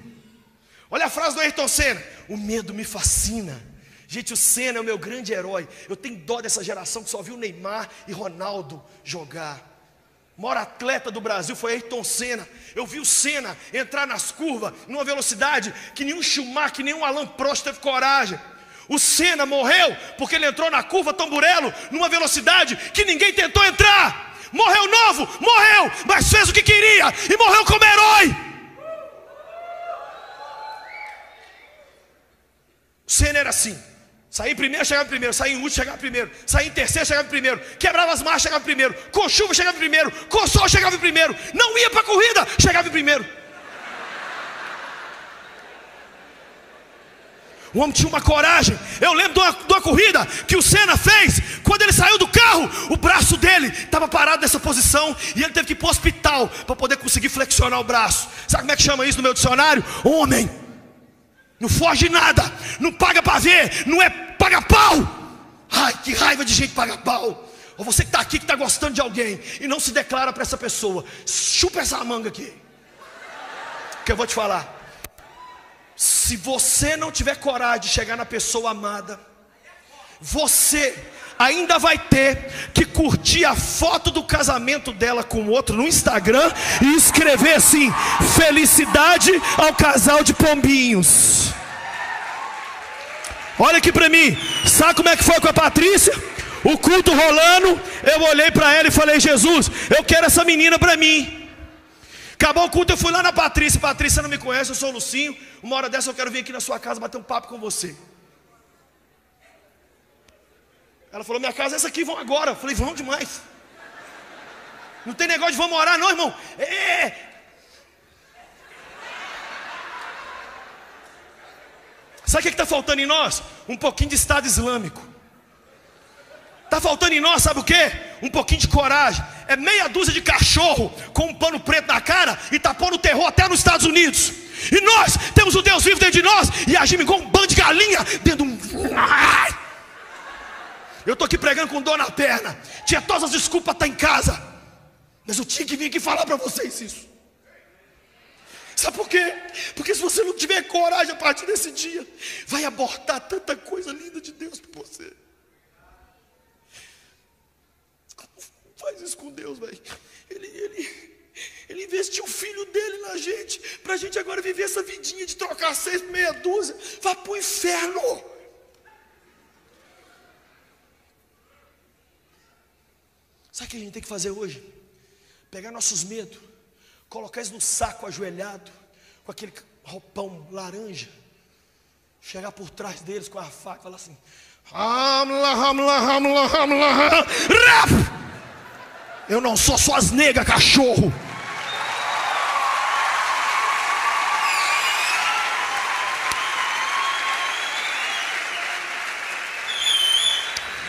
Olha a frase do Ayrton Senna: o medo me fascina. Gente, o Senna é o meu grande herói. Eu tenho dó dessa geração que só viu Neymar e Ronaldo jogar. O maior atleta do Brasil foi Ayrton Senna. Eu vi o Senna entrar nas curvas numa velocidade que nenhum Schumacher, nenhum Alain Prost teve coragem. O Senna morreu porque ele entrou na curva Tamburello numa velocidade que ninguém tentou entrar. Morreu novo, morreu, mas fez o que queria e morreu como herói. O Senna era assim: sair em primeiro, chegava em primeiro. Sair em último, chegava em primeiro. Sair em terceiro, chegava em primeiro. Quebrava as marchas, chegava em primeiro. Com chuva, chegava em primeiro. Com sol, chegava em primeiro. Não ia para a corrida, chegava em primeiro. O homem tinha uma coragem. Eu lembro de uma corrida que o Senna fez. Quando ele saiu do carro, o braço dele estava parado nessa posição e ele teve que ir para o hospital para poder conseguir flexionar o braço. Sabe como é que chama isso no meu dicionário? Homem. Não foge nada, não paga para ver, não é paga pau. Ai, que raiva de gente paga pau. Ou você que está aqui, que está gostando de alguém e não se declara para essa pessoa, chupa essa manga aqui, que eu vou te falar. Se você não tiver coragem de chegar na pessoa amada, você ainda vai ter que curtir a foto do casamento dela com outro no Instagram e escrever assim: felicidade ao casal de pombinhos. Olha aqui pra mim, sabe como é que foi com a Patrícia? O culto rolando, eu olhei pra ela e falei: Jesus, eu quero essa menina pra mim. Acabou o culto, eu fui lá na Patrícia. Patrícia não me conhece, eu sou o Lucinho. Uma hora dessa eu quero vir aqui na sua casa bater um papo com você. Ela falou: minha casa é essa aqui, vão agora. Eu falei: vamos demais. Não tem negócio de vamos orar não, irmão. Sabe o que está faltando em nós? Um pouquinho de Estado Islâmico. Está faltando em nós, sabe o quê? Um pouquinho de coragem. É meia dúzia de cachorro com um pano preto na cara e está pondo terror até nos Estados Unidos. E nós temos o Deus vivo dentro de nós e agimos igual um bando de galinha dentro de um... Eu estou aqui pregando com dor na perna. Tinha todas as desculpas para estar em casa, mas eu tinha que vir aqui falar para vocês isso. Sabe por quê? Porque se você não tiver coragem a partir desse dia, vai abortar tanta coisa linda de Deus para você. Faz isso com Deus, velho. Ele investiu o filho dele na gente, para a gente agora viver essa vidinha de trocar 6 por meia dúzia. Vá para o inferno. Sabe o que a gente tem que fazer hoje? Pegar nossos medos, colocar eles no saco ajoelhado, com aquele roupão laranja, chegar por trás deles com a faca e falar assim: eu não sou suas negas, cachorro.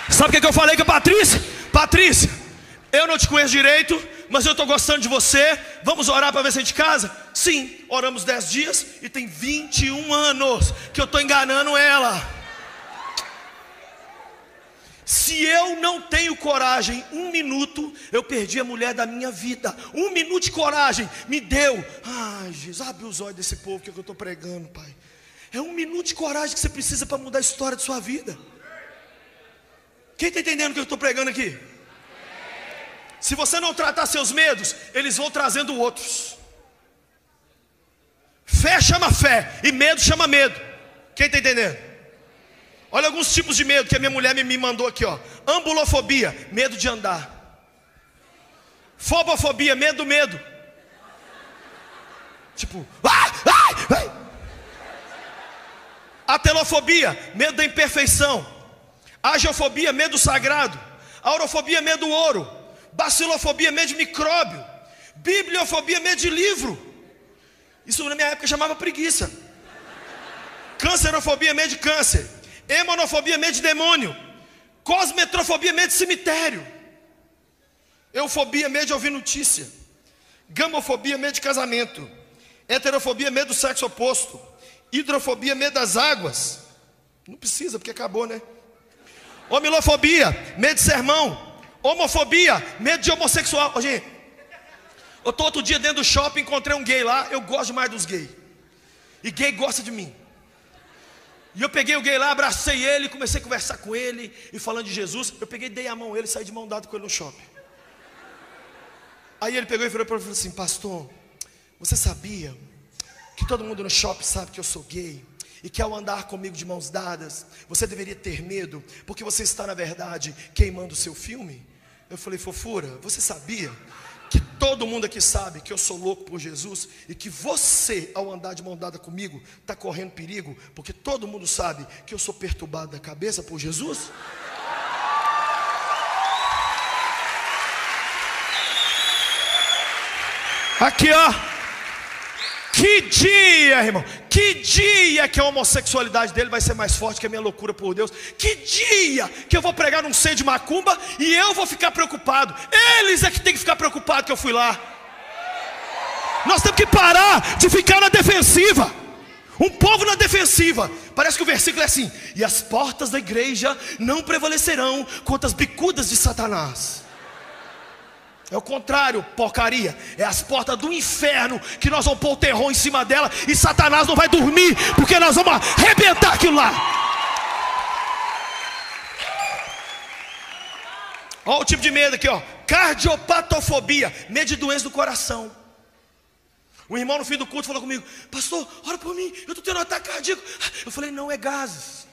Sabe o que eu falei com a Patrícia? Patrícia, eu não te conheço direito, mas eu estou gostando de você. Vamos orar para ver se a gente casa? Sim, oramos 10 dias e tem 21 anos que eu estou enganando ela. Se eu não tenho coragem, 1 minuto, eu perdi a mulher da minha vida. 1 minuto de coragem me deu. Ai, Jesus, abre os olhos desse povo que eu estou pregando, Pai. É 1 minuto de coragem que você precisa para mudar a história de sua vida. Quem está entendendo o que eu estou pregando aqui? Se você não tratar seus medos, eles vão trazendo outros. Fé chama fé e medo chama medo. Quem está entendendo? Olha alguns tipos de medo que a minha mulher me mandou aqui, ó. Ambulofobia, medo de andar. Fobofobia, medo do medo. Tipo, ai. Atelofobia, medo da imperfeição. Agiofobia, medo do sagrado. Aurofobia, medo do ouro. Bacilofobia, medo de micróbio. Bibliofobia, medo de livro. Isso na minha época chamava preguiça. Cancerofobia, medo de câncer. Hemonofobia, medo de demônio. Cosmetrofobia, medo de cemitério. Eufobia, medo de ouvir notícia. Gamofobia, medo de casamento. Heterofobia, medo do sexo oposto. Hidrofobia, medo das águas. Não precisa, porque acabou, né? Homilofobia, medo de sermão. Homofobia, medo de homossexual. Ô, gente, eu tô outro dia dentro do shopping, encontrei um gay lá. Eu gosto demais dos gays. E gay gosta de mim. E eu peguei o gay lá, abracei ele, comecei a conversar com ele e falando de Jesus. Eu peguei, dei a mão a ele, saí de mão dada com ele no shopping. Aí ele pegou e virou para mim e falou assim: pastor, você sabia que todo mundo no shopping sabe que eu sou gay? E que ao andar comigo de mãos dadas, você deveria ter medo, porque você está na verdade queimando o seu filme? Eu falei: fofura, você sabia que todo mundo aqui sabe que eu sou louco por Jesus? E que você, ao andar de mão dada comigo, está correndo perigo? Porque todo mundo sabe que eu sou perturbado da cabeça por Jesus? Aqui, ó. Que dia, irmão. Que dia que a homossexualidade dele vai ser mais forte que a minha loucura por Deus. Que dia que eu vou pregar num centro de macumba e eu vou ficar preocupado. Eles é que tem que ficar preocupado que eu fui lá. Nós temos que parar de ficar na defensiva. Um povo na defensiva. Parece que o versículo é assim: e as portas da igreja não prevalecerão contra as bicudas de Satanás. É o contrário, porcaria. É as portas do inferno que nós vamos pôr o terror em cima dela e Satanás não vai dormir, porque nós vamos arrebentar aquilo lá. Olha o tipo de medo aqui, ó. Cardiopatofobia, medo de doença do coração. O irmão no fim do culto falou comigo: pastor, ora por mim, eu estou tendo um ataque cardíaco. Eu falei: não, é gases.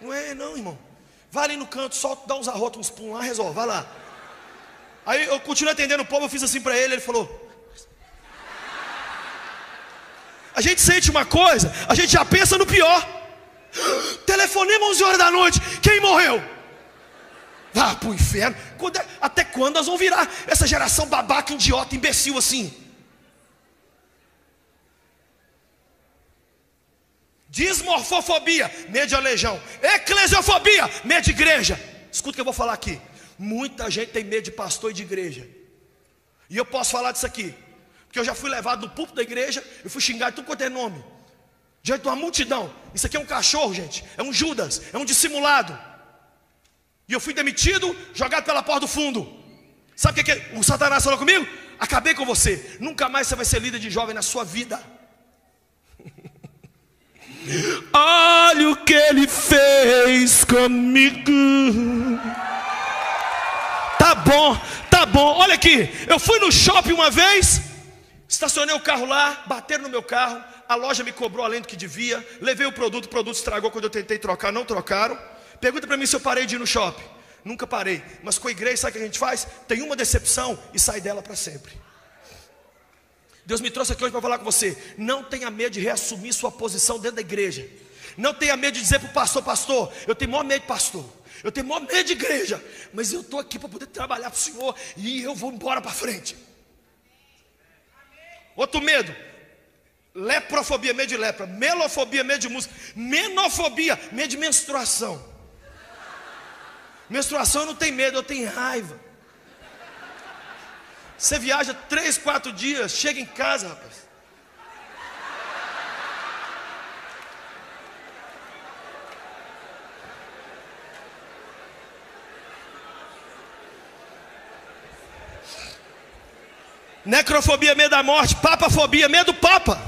Não é não, irmão. Vai ali no canto, solta, dá uns arrotos, uns pum lá, resolve, vai lá. Aí eu continuei atendendo o povo, eu fiz assim para ele, ele falou: a gente sente uma coisa, a gente já pensa no pior. Telefonema 11 horas da noite, quem morreu? Vá pro inferno. Até quando nós vamos virar essa geração babaca, idiota, imbecil assim? Dismorfofobia, medo de aleijão. Eclesiofobia, medo de igreja. Escuta o que eu vou falar aqui. Muita gente tem medo de pastor e de igreja. E eu posso falar disso aqui, porque eu já fui levado no púlpito da igreja e fui xingado de tudo quanto é nome, diante de uma multidão. Isso aqui é um cachorro, gente. É um Judas, é um dissimulado. E eu fui demitido, jogado pela porta do fundo. Sabe o que o Satanás falou comigo? Acabei com você. Nunca mais você vai ser líder de jovem na sua vida. Olha o que ele fez comigo. Tá bom, olha aqui. Eu fui no shopping uma vez, estacionei o carro lá, bateram no meu carro, a loja me cobrou além do que devia, levei o produto estragou quando eu tentei trocar, não trocaram. Pergunta para mim se eu parei de ir no shopping. Nunca parei, mas com a igreja sabe o que a gente faz? Tem uma decepção e sai dela para sempre. Deus me trouxe aqui hoje para falar com você: não tenha medo de reassumir sua posição dentro da igreja. Não tenha medo de dizer para o pastor: pastor, eu tenho maior medo de pastor, eu tenho maior medo de igreja, mas eu estou aqui para poder trabalhar para o Senhor e eu vou embora para frente. Outro medo: leprofobia, medo de lepra. Melofobia, medo de música. Menofobia, medo de menstruação. Menstruação eu não tenho medo, eu tenho raiva. Você viaja 3, 4 dias, chega em casa, rapaz. Necrofobia, medo da morte. Papafobia, medo do papa.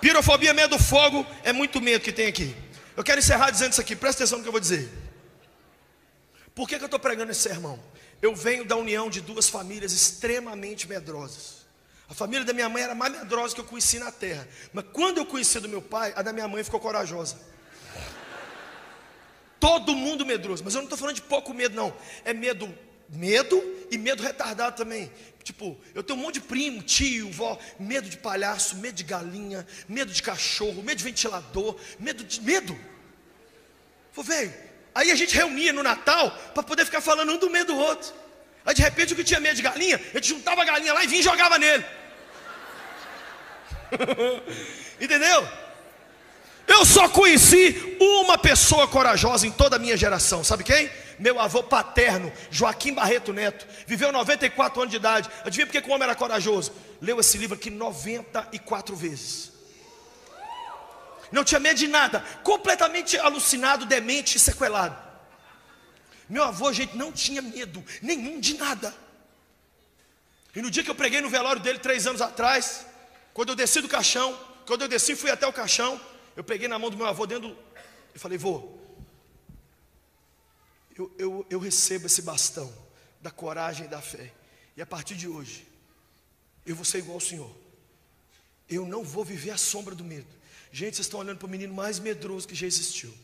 Pirofobia, medo do fogo. É muito medo que tem aqui. Eu quero encerrar dizendo isso aqui, presta atenção no que eu vou dizer. Por que eu estou pregando esse sermão? Eu venho da união de duas famílias extremamente medrosas. A família da minha mãe era a mais medrosa que eu conheci na terra. Mas quando eu conheci do meu pai, a da minha mãe ficou corajosa. Todo mundo medroso. Mas eu não estou falando de pouco medo não. É medo e medo retardado também. Tipo, eu tenho um monte de primo, tio, vó. Medo de palhaço, medo de galinha, medo de cachorro, medo de ventilador. Medo. Pô, velho. Aí a gente reunia no Natal para poder ficar falando um do medo do outro. Aí de repente o que tinha medo de galinha, a gente juntava a galinha lá e vinha e jogava nele. Entendeu? Eu só conheci uma pessoa corajosa em toda a minha geração. Sabe quem? Meu avô paterno, Joaquim Barreto Neto. Viveu 94 anos de idade. Adivinha por que o homem era corajoso? Leu esse livro aqui 94 vezes. Não tinha medo de nada. Completamente alucinado, demente e sequelado. Meu avô, gente, não tinha medo nenhum de nada. E no dia que eu preguei no velório dele 3 anos atrás, quando eu desci do caixão, quando eu desci e fui até o caixão, eu peguei na mão do meu avô dentro e falei: vô, eu recebo esse bastão da coragem e da fé. E a partir de hoje, eu vou ser igual ao Senhor. Eu não vou viver à sombra do medo. Gente, vocês estão olhando para o menino mais medroso que já existiu.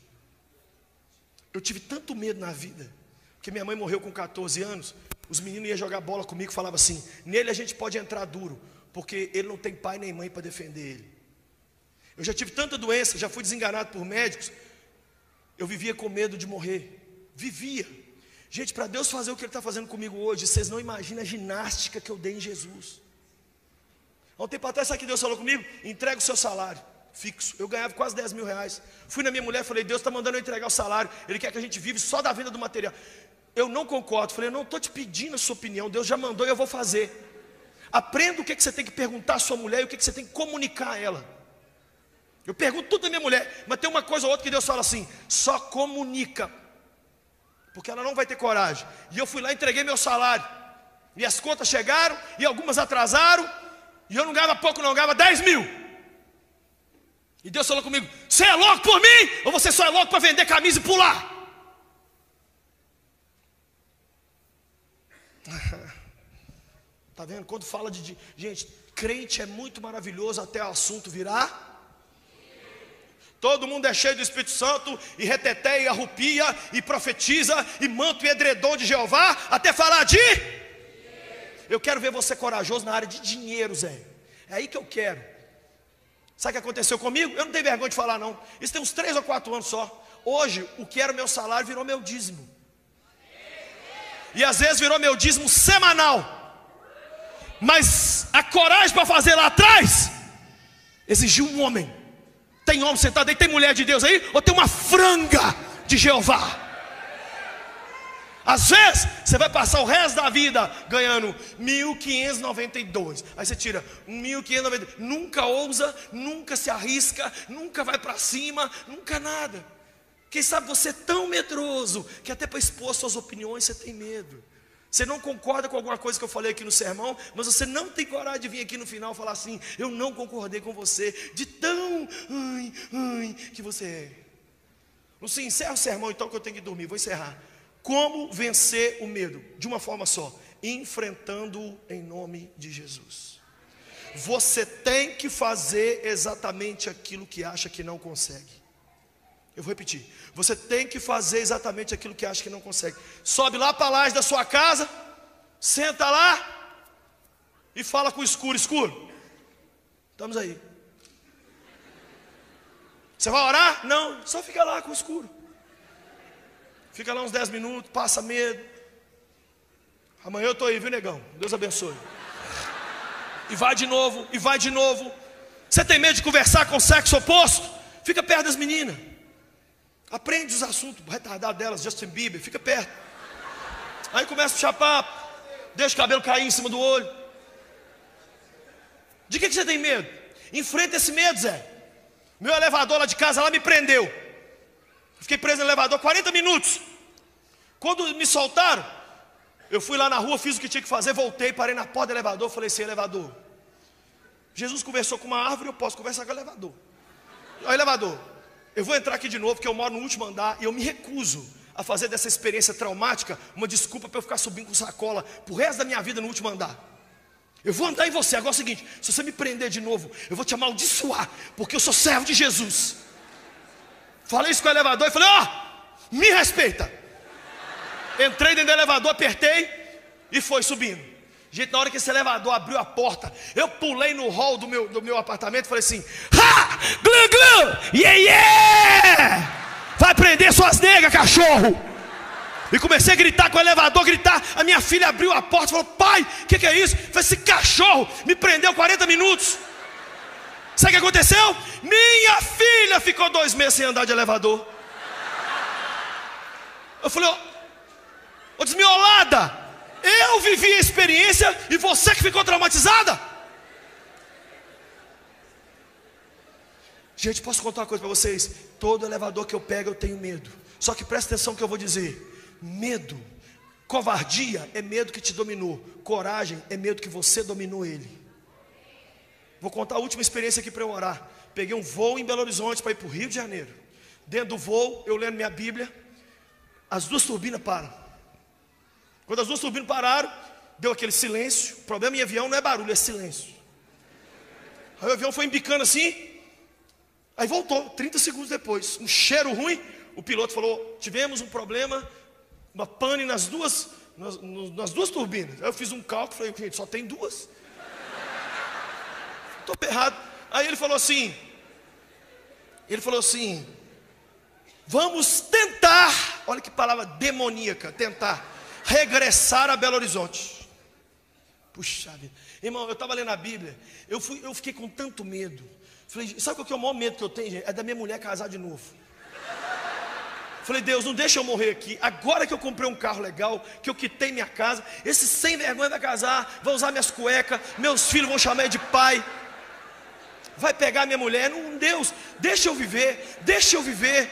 Eu tive tanto medo na vida, porque minha mãe morreu com 14 anos. Os meninos iam jogar bola comigo e falavam assim: nele a gente pode entrar duro, porque ele não tem pai nem mãe para defender ele. Eu já tive tanta doença, já fui desenganado por médicos. Eu vivia com medo de morrer. Vivia. Gente, para Deus fazer o que Ele está fazendo comigo hoje, vocês não imaginam a ginástica que eu dei em Jesus. Há um tempo atrás, sabe que Deus falou comigo? Entrega o seu salário fixo. Eu ganhava quase 10 mil reais. Fui na minha mulher e falei: Deus está mandando eu entregar o salário. Ele quer que a gente vive só da venda do material. Eu não concordo. Falei: eu não estou te pedindo a sua opinião. Deus já mandou e eu vou fazer. Aprenda o que você tem que perguntar à sua mulher e o que você tem que comunicar a ela. Eu pergunto tudo da minha mulher, mas tem uma coisa ou outra que Deus fala assim: só comunica, porque ela não vai ter coragem. E eu fui lá e entreguei meu salário. E as contas chegaram, e algumas atrasaram. E eu não ganhava pouco não, eu ganhava 10 mil. E Deus falou comigo: você é louco por mim? Ou você só é louco para vender camisa e pular? Tá vendo? Quando fala de... Gente, crente é muito maravilhoso até o assunto virar. Todo mundo é cheio do Espírito Santo, e reteteia, e arrupia, e profetiza, e manto e edredom de Jeová, até falar de... Eu quero ver você corajoso na área de dinheiro, Zé. É aí que eu quero. Sabe o que aconteceu comigo? Eu não tenho vergonha de falar não. Isso tem uns 3 ou 4 anos só. Hoje, o que era meu salário virou meu dízimo. E às vezes virou meu dízimo semanal. Mas a coragem para fazer lá atrás exigiu um homem. Tem homem sentado aí, tem mulher de Deus aí, ou tem uma franga de Jeová? Às vezes você vai passar o resto da vida ganhando 1.592. Aí você tira 1.592. Nunca ousa, nunca se arrisca, nunca vai para cima, nunca nada. Quem sabe você é tão medroso que até para expor suas opiniões você tem medo. Você não concorda com alguma coisa que eu falei aqui no sermão, mas você não tem coragem de vir aqui no final falar assim: eu não concordei com você, de tão que você é. Você encerra o sermão então, que eu tenho que dormir. Vou encerrar. Como vencer o medo? De uma forma só: enfrentando-o em nome de Jesus. Você tem que fazer exatamente aquilo que acha que não consegue. Eu vou repetir: você tem que fazer exatamente aquilo que acha que não consegue. Sobe lá para a laje da sua casa, senta lá e fala com o escuro: escuro, estamos aí. Você vai orar? Não, só fica lá com o escuro. Fica lá uns 10 minutos, passa medo. Amanhã eu estou aí, viu, negão? Deus abençoe. E vai de novo, e vai de novo. Você tem medo de conversar com o sexo oposto? Fica perto das meninas. Aprende os assuntos retardados delas, Justin Bieber, fica perto. Aí começa a puxar papo, deixa o cabelo cair em cima do olho. De que você tem medo? Enfrenta esse medo, Zé. Meu elevador lá de casa lá me prendeu. Fiquei preso no elevador 40 minutos. Quando me soltaram, eu fui lá na rua, fiz o que tinha que fazer, voltei, parei na porta do elevador, falei assim: elevador, Jesus conversou com uma árvore, eu posso conversar com o elevador. Ó, elevador, eu vou entrar aqui de novo, porque eu moro no último andar, e eu me recuso a fazer dessa experiência traumática uma desculpa para eu ficar subindo com sacola pro resto da minha vida no último andar. Eu vou andar em você. Agora é o seguinte: se você me prender de novo, eu vou te amaldiçoar, porque eu sou servo de Jesus. Falei isso com o elevador e falei: ó, me respeita. Entrei dentro do elevador, apertei e foi subindo. Gente, na hora que esse elevador abriu a porta, eu pulei no hall do meu apartamento e falei assim: ha! Glu, glu! Yeah, yeah! Vai prender suas negas, cachorro! E comecei a gritar com o elevador, gritar. A minha filha abriu a porta e falou: pai, o que é isso? Eu falei: esse cachorro me prendeu 40 minutos. Sabe o que aconteceu? Minha filha ficou 2 meses sem andar de elevador. Eu falei: ô desmiolada, eu vivi a experiência e você que ficou traumatizada? Gente, posso contar uma coisa para vocês? Todo elevador que eu pego eu tenho medo. Só que presta atenção no que eu vou dizer. Medo, covardia é medo que te dominou. Coragem é medo que você dominou ele. Vou contar a última experiência aqui para eu orar. Peguei um voo em Belo Horizonte para ir para o Rio de Janeiro. Dentro do voo, eu lendo minha Bíblia, as duas turbinas param. Quando as duas turbinas pararam, deu aquele silêncio. O problema em avião não é barulho, é silêncio. Aí o avião foi embicando assim. Aí voltou, 30 segundos depois, um cheiro ruim. O piloto falou, tivemos um problema, uma pane nas duas turbinas. Aí eu fiz um cálculo, falei, gente, só tem duas. Estou errado. Aí ele falou assim, vamos tentar, olha que palavra demoníaca, tentar regressar a Belo Horizonte. Puxa vida, irmão, eu estava lendo a Bíblia, eu fiquei com tanto medo. Falei, sabe qual que é o maior medo que eu tenho, gente? É da minha mulher casar de novo. Falei, Deus, não deixa eu morrer aqui. Agora que eu comprei um carro legal, que eu quitei minha casa, esse sem vergonha vai casar, vai usar minhas cuecas, meus filhos vão chamar de pai, vai pegar minha mulher. Não, Deus, deixa eu viver, deixa eu viver.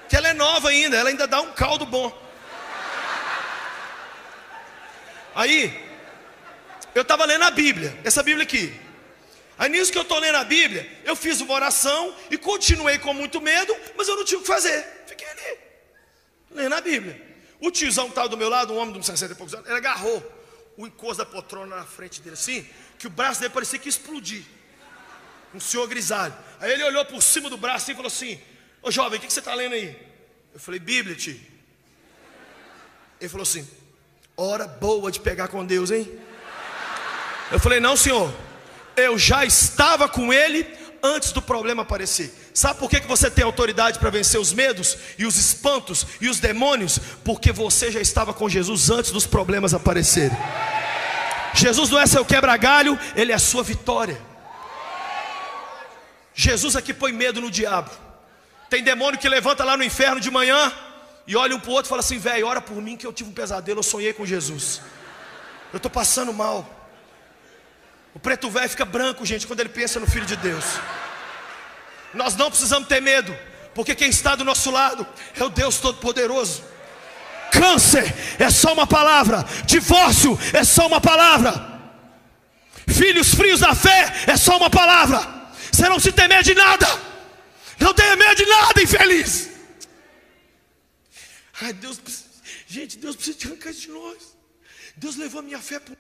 Que ela é nova ainda, ela ainda dá um caldo bom. Aí eu estava lendo a Bíblia, essa Bíblia aqui. Aí nisso que eu estou lendo a Bíblia, eu fiz uma oração e continuei com muito medo, mas eu não tinha o que fazer. Fiquei ali, lendo a Bíblia. O tiozão que estava do meu lado, um homem de uns 60 e poucos anos, ele agarrou o encosto da poltrona na frente dele assim, que o braço dele parecia que ia explodir. Um senhor grisalho. Aí ele olhou por cima do braço e falou assim, ô jovem, o que você está lendo aí? Eu falei, Bíblia, tio. Ele falou assim, hora boa de pegar com Deus, hein? Eu falei, não senhor, eu já estava com ele antes do problema aparecer. Sabe por que você tem autoridade para vencer os medos e os espantos e os demônios? Porque você já estava com Jesus antes dos problemas aparecerem. Jesus não é seu quebra-galho, ele é a sua vitória. Jesus aqui põe medo no diabo. Tem demônio que levanta lá no inferno de manhã e olha um para o outro e fala assim, velho, ora por mim que eu tive um pesadelo, eu sonhei com Jesus, eu estou passando mal. O preto velho fica branco, gente, quando ele pensa no Filho de Deus. Nós não precisamos ter medo, porque quem está do nosso lado é o Deus Todo-Poderoso. Câncer é só uma palavra, divórcio é só uma palavra, filhos frios da fé é só uma palavra. Você não se tem medo de nada, não tenha medo de nada, infeliz. Ai, Deus, gente, Deus precisa te arrancar isso de nós. Deus levou a minha fé para...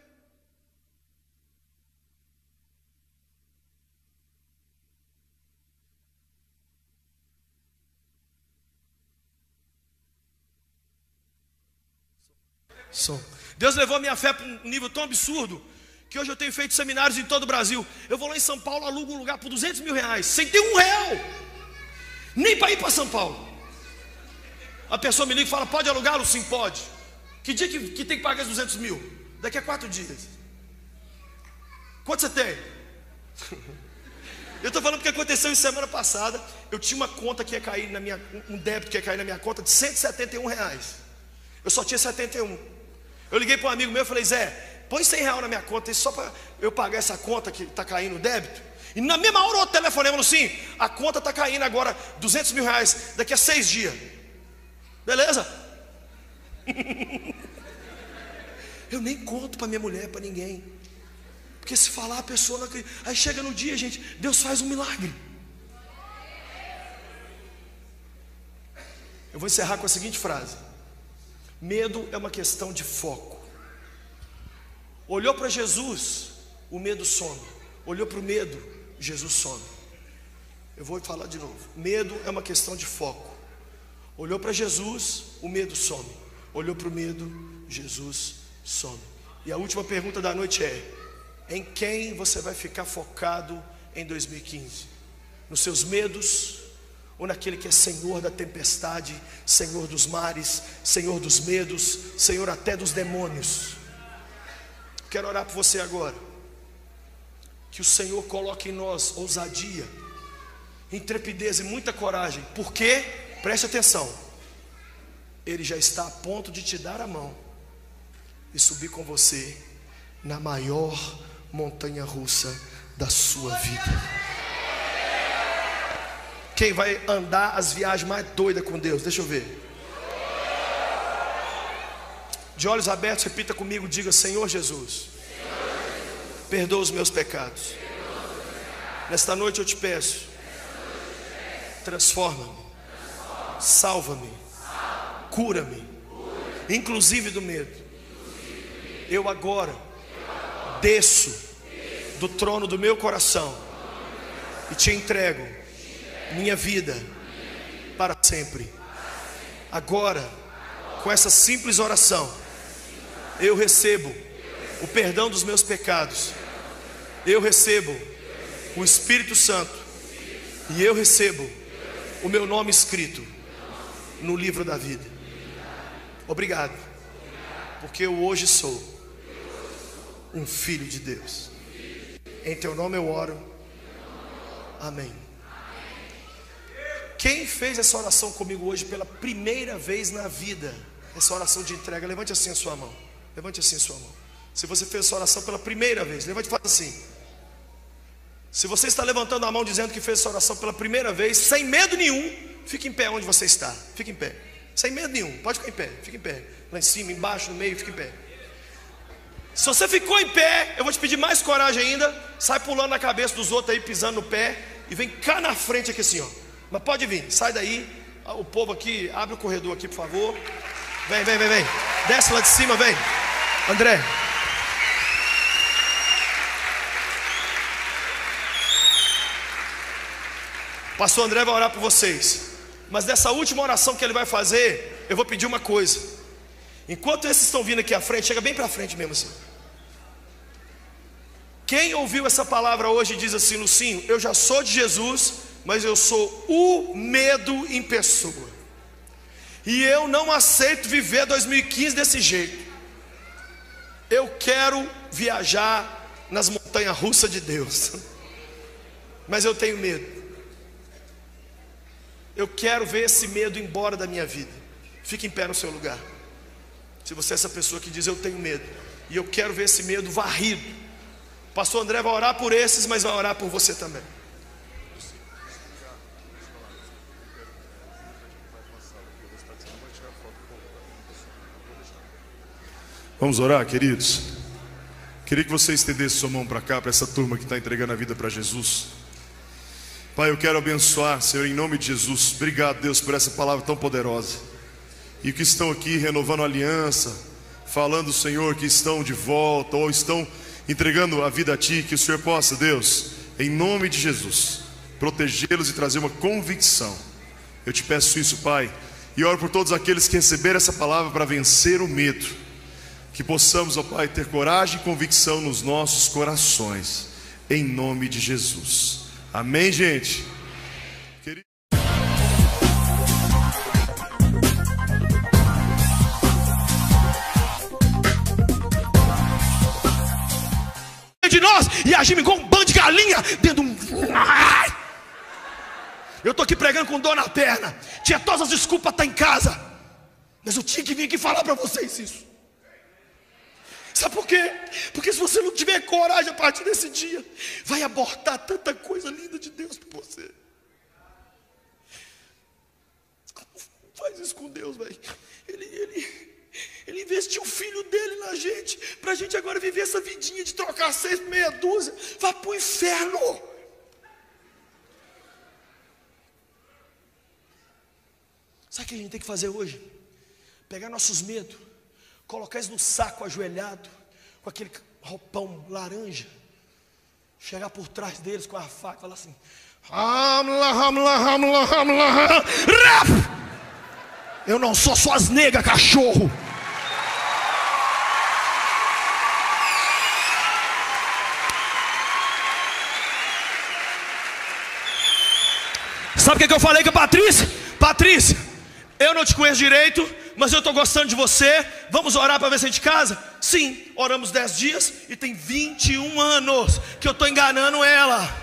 Deus levou a minha fé para um nível tão absurdo que hoje eu tenho feito seminários em todo o Brasil. Eu vou lá em São Paulo, alugo um lugar por R$200 mil, sem ter R$1, nem para ir para São Paulo. A pessoa me liga e fala, pode alugá-lo? Sim, pode. Que dia que tem que pagar os 200 mil? Daqui a 4 dias. Quanto você tem? Eu estou falando porque aconteceu em semana passada. Eu tinha uma conta que ia cair na minha, um débito que ia cair na minha conta de R$171. Eu só tinha 71. Eu liguei para um amigo meu e falei, Zé, põe R$100 na minha conta, só para eu pagar essa conta que está caindo o débito. E na mesma hora o outro telefone falou assim, a conta está caindo agora R$200 mil daqui a 6 dias. Beleza? Eu nem conto para minha mulher, para ninguém, porque se falar a pessoa não acredita. Aí chega no dia, gente, Deus faz um milagre. Eu vou encerrar com a seguinte frase: medo é uma questão de foco. Olhou para Jesus, o medo some. Olhou para o medo, Jesus some. Eu vou falar de novo. Medo é uma questão de foco. Olhou para Jesus, o medo some. Olhou para o medo, Jesus some. E a última pergunta da noite é: em quem você vai ficar focado em 2015? Nos seus medos ou naquele que é Senhor da tempestade, Senhor dos mares, Senhor dos medos, Senhor até dos demônios? Quero orar por você agora. Que o Senhor coloque em nós ousadia, intrepidez e muita coragem. Porque, preste atenção, Ele já está a ponto de te dar a mão e subir com você na maior montanha russa da sua vida. Quem vai andar as viagens mais doidas com Deus? Deixa eu ver. De olhos abertos, repita comigo, diga: Senhor Jesus, perdoa os meus pecados. Nesta noite eu te peço, transforma-me, salva-me, cura-me, inclusive do medo. Eu agora desço do trono do meu coração e te entrego minha vida para sempre. Agora, com essa simples oração, eu recebo o perdão dos meus pecados, eu recebo o Espírito Santo, e eu recebo o meu nome escrito no livro da vida. Obrigado, porque eu hoje sou um filho de Deus. Em teu nome eu oro. Amém. Quem fez essa oração comigo hoje pela primeira vez na vida, essa oração de entrega, levante assim a sua mão. Levante assim a sua mão. Se você fez essa oração pela primeira vez, levante e faça assim. Se você está levantando a mão dizendo que fez essa oração pela primeira vez, sem medo nenhum, fique em pé onde você está. Fique em pé, sem medo nenhum, pode ficar em pé. Fique em pé, lá em cima, embaixo, no meio, fique em pé. Se você ficou em pé, eu vou te pedir mais coragem ainda. Sai pulando na cabeça dos outros aí, pisando no pé, e vem cá na frente aqui assim, ó. Mas pode vir, sai daí. O povo aqui, abre o corredor aqui, por favor. Vem, vem, vem, vem. Desce lá de cima, vem. André. O pastor André vai orar por vocês. Mas nessa última oração que ele vai fazer, eu vou pedir uma coisa. Enquanto esses estão vindo aqui à frente, chega bem para frente mesmo assim. Quem ouviu essa palavra hoje diz assim: Lucinho, eu já sou de Jesus, mas eu sou o medo em pessoa, e eu não aceito viver 2015 desse jeito. Eu quero viajar nas montanhas russas de Deus, mas eu tenho medo. Eu quero ver esse medo embora da minha vida. Fique em pé no seu lugar. Se você é essa pessoa que diz: eu tenho medo, e eu quero ver esse medo varrido. O pastor André vai orar por esses, mas vai orar por você também. Vamos orar, queridos? Queria que você estendesse sua mão para cá, para essa turma que está entregando a vida para Jesus. Pai, eu quero abençoar, Senhor, em nome de Jesus. Obrigado, Deus, por essa palavra tão poderosa. E que estão aqui renovando a aliança, falando, Senhor, que estão de volta ou estão entregando a vida a Ti, que o Senhor possa, Deus, em nome de Jesus, protegê-los e trazer uma convicção. Eu te peço isso, Pai, e oro por todos aqueles que receberam essa palavra para vencer o medo. Que possamos, ó Pai, ter coragem e convicção nos nossos corações, em nome de Jesus. Amém, gente? De nós e agimos igual um bando de galinha dentro de um... Eu estou aqui pregando com dor na perna, tinha todas as desculpas para estar em casa, mas eu tinha que vir aqui falar para vocês isso. Sabe por quê? Porque se você não tiver coragem a partir desse dia, vai abortar tanta coisa linda de Deus para você. Não faz isso com Deus, velho. Ele investiu o filho dele na gente, para a gente agora viver essa vidinha de trocar 6 por meia dúzia. Vai para o inferno. Sabe o que a gente tem que fazer hoje? Pegar nossos medos, colocar eles no saco ajoelhado, com aquele roupão laranja, chegar por trás deles com a faca e falar assim: eu não sou suas negas, cachorro. Sabe o que eu falei com a Patrícia? Patrícia, eu não te conheço direito, mas eu estou gostando de você. Vamos orar para ver se a gente casa? Sim, oramos 10 dias e tem 21 anos que eu estou enganando ela.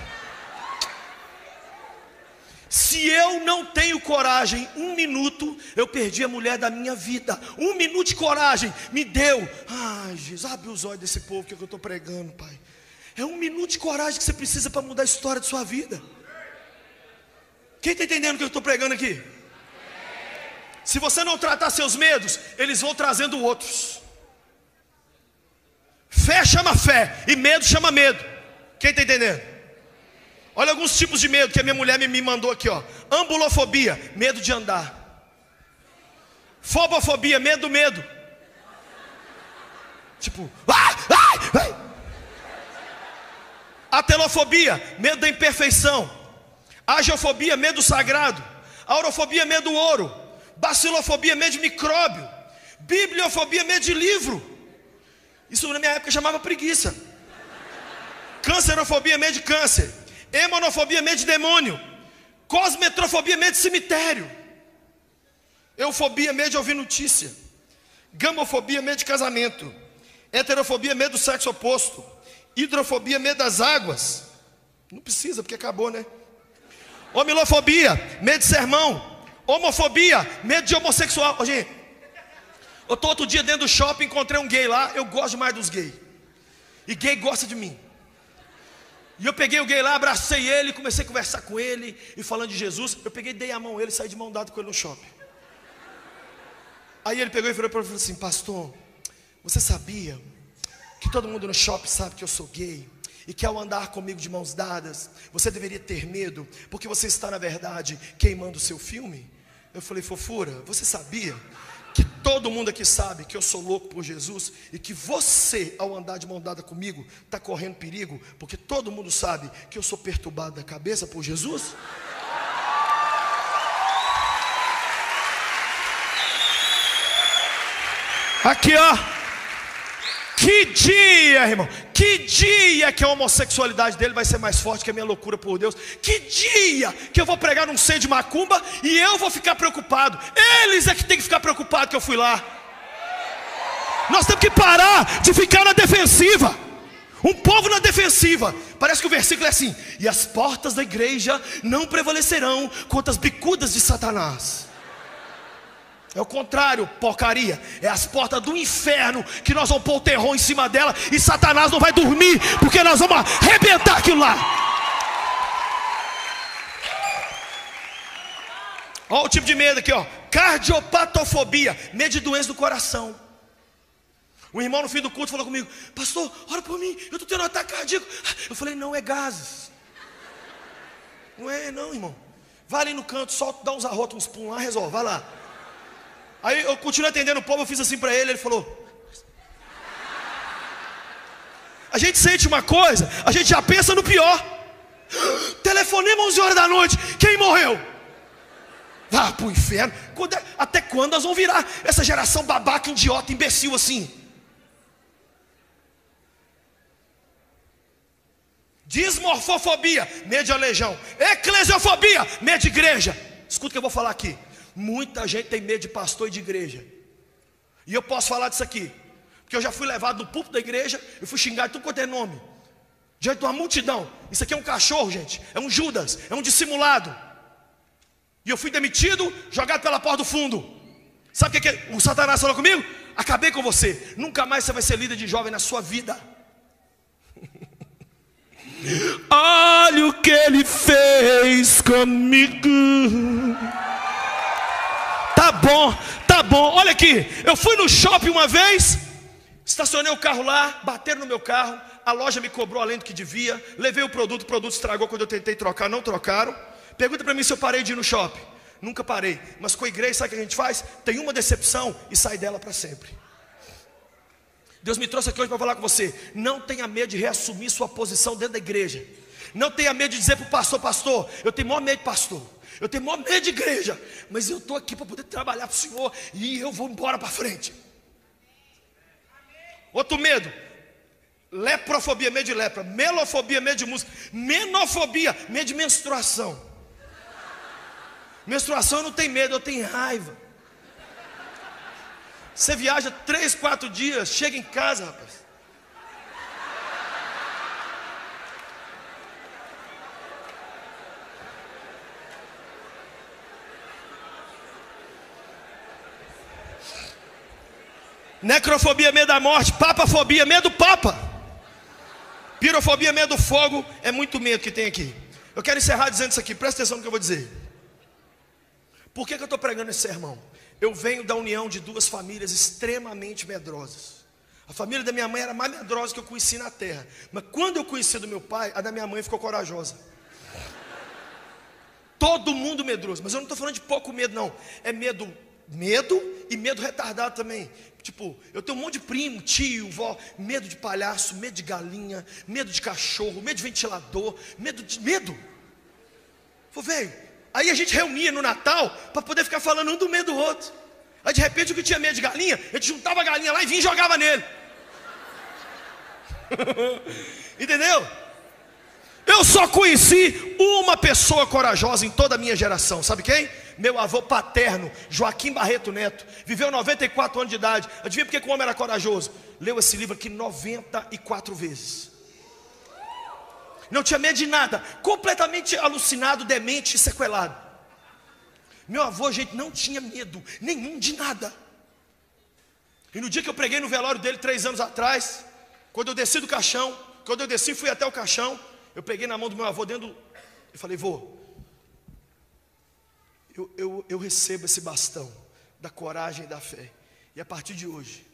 Se eu não tenho coragem, 1 minuto, eu perdi a mulher da minha vida. 1 minuto de coragem me deu. Ai, Jesus, abre os olhos desse povo que eu estou pregando, Pai. É 1 minuto de coragem que você precisa para mudar a história de sua vida. Quem está entendendo o que eu estou pregando aqui? Se você não tratar seus medos, eles vão trazendo outros. Fé chama fé e medo chama medo. Quem está entendendo? Olha alguns tipos de medo que a minha mulher me mandou aqui, ó. Ambulofobia, medo de andar. Fobofobia, medo do medo. Tipo, ai. Atelofobia, medo da imperfeição. Agiofobia, medo do sagrado. Aurofobia, medo do ouro. Bacilofobia, medo de micróbio. Bibliofobia, medo de livro. Isso na minha época chamava preguiça. Cancerofobia, medo de câncer. Hemonofobia, medo de demônio. Cosmetrofobia, medo de cemitério. Eufobia, medo de ouvir notícia. Gamofobia, medo de casamento. Heterofobia, medo do sexo oposto. Hidrofobia, medo das águas. Não precisa, porque acabou, né? Homilofobia, medo de sermão. Homofobia, medo de homossexual. Ô, gente, eu tô outro dia dentro do shopping, encontrei um gay lá. Eu gosto demais dos gays. E gay gosta de mim. E eu peguei o gay lá, abracei ele, comecei a conversar com ele. E falando de Jesus, eu peguei, dei a mão a ele, saí de mão dada com ele no shopping. Aí ele pegou e falou assim: pastor, você sabia que todo mundo no shopping sabe que eu sou gay? E que ao andar comigo de mãos dadas, você deveria ter medo, porque você está na verdade queimando o seu filme? Eu falei: fofura, você sabia que todo mundo aqui sabe que eu sou louco por Jesus? E que você, ao andar de mão dada comigo, está correndo perigo? Porque todo mundo sabe que eu sou perturbado da cabeça por Jesus? Aqui, ó. Que dia, irmão. Que dia que a homossexualidade dele vai ser mais forte que a minha loucura por Deus. Que dia que eu vou pregar num centro de macumba e eu vou ficar preocupado. Eles é que tem que ficar preocupado que eu fui lá. Nós temos que parar de ficar na defensiva. Um povo na defensiva. Parece que o versículo é assim: e as portas da igreja não prevalecerão contra as bicudas de Satanás. É o contrário, porcaria. É as portas do inferno que nós vamos pôr o terror em cima dela. E Satanás não vai dormir, porque nós vamos arrebentar aquilo lá. Olha o tipo de medo aqui, ó. Cardiopatofobia, medo de doença do coração. O irmão no fim do culto falou comigo: pastor, ora por mim, eu estou tendo um ataque cardíaco. Eu falei: não é gases. Não é não, irmão. Vai ali no canto, solta, dá uns arrotos, uns pum lá, resolve, vai lá. Aí eu continuei atendendo o povo, eu fiz assim para ele, ele falou: a gente sente uma coisa, a gente já pensa no pior. Telefonema 11 horas da noite, quem morreu? Vá pro inferno. Até quando nós vamos virar essa geração babaca, idiota, imbecil assim? Dismorfofobia, medo de aleijão. Eclesiofobia, medo de igreja. Escuta o que eu vou falar aqui. Muita gente tem medo de pastor e de igreja. E eu posso falar disso aqui, porque eu já fui levado no púlpito da igreja, eu fui xingado de tudo quanto é nome, diante de uma multidão. Isso aqui é um cachorro, gente, é um Judas, é um dissimulado. E eu fui demitido, jogado pela porta do fundo. Sabe o que o Satanás falou comigo? Acabei com você, nunca mais você vai ser líder de jovem na sua vida. Olha o que ele fez comigo. Tá bom, olha aqui. Eu fui no shopping uma vez, estacionei o carro lá, bateram no meu carro, a loja me cobrou além do que devia, levei o produto estragou quando eu tentei trocar, não trocaram. Pergunta para mim se eu parei de ir no shopping. Nunca parei, mas com a igreja sabe o que a gente faz? Tem uma decepção e sai dela para sempre. Deus me trouxe aqui hoje para falar com você. Não tenha medo de reassumir sua posição dentro da igreja. Não tenha medo de dizer para o pastor: pastor, eu tenho maior medo de pastor, eu tenho maior medo de igreja, mas eu estou aqui para poder trabalhar para o Senhor e eu vou embora para frente. Outro medo: leprofobia, medo de lepra. Melofobia, medo de música. Menofobia, medo de menstruação. Menstruação eu não tenho medo, eu tenho raiva. Você viaja 3, 4 dias, chega em casa, rapaz, necrofobia, medo da morte. Papafobia, medo do papa. Pirofobia, medo do fogo, é muito medo que tem aqui. Eu quero encerrar dizendo isso aqui, presta atenção no que eu vou dizer. Por que eu estou pregando esse sermão? Eu venho da união de duas famílias extremamente medrosas. A família da minha mãe era a mais medrosa que eu conheci na terra. Mas quando eu conheci do meu pai, a da minha mãe ficou corajosa. Todo mundo medroso. Mas eu não estou falando de pouco medo, não. É medo e medo retardado também. Tipo, eu tenho um monte de primo, tio, vó. Medo de palhaço, medo de galinha, medo de cachorro, medo de ventilador, medo. Pô, velho, aí a gente reunia no Natal para poder ficar falando um do medo do outro. Aí de repente o que tinha medo de galinha, a gente juntava a galinha lá e vinha e jogava nele. Entendeu? Eu só conheci uma pessoa corajosa em toda a minha geração. Sabe quem? Meu avô paterno, Joaquim Barreto Neto. Viveu 94 anos de idade. Adivinha por que o homem era corajoso? Leu esse livro aqui 94 vezes. Não tinha medo de nada. Completamente alucinado, demente e sequelado. Meu avô, gente, não tinha medo nenhum de nada. E no dia que eu preguei no velório dele 3 anos atrás, quando eu desci do caixão, fui até o caixão, eu peguei na mão do meu avô dentro e falei: vô, eu recebo esse bastão da coragem e da fé. E a partir de hoje,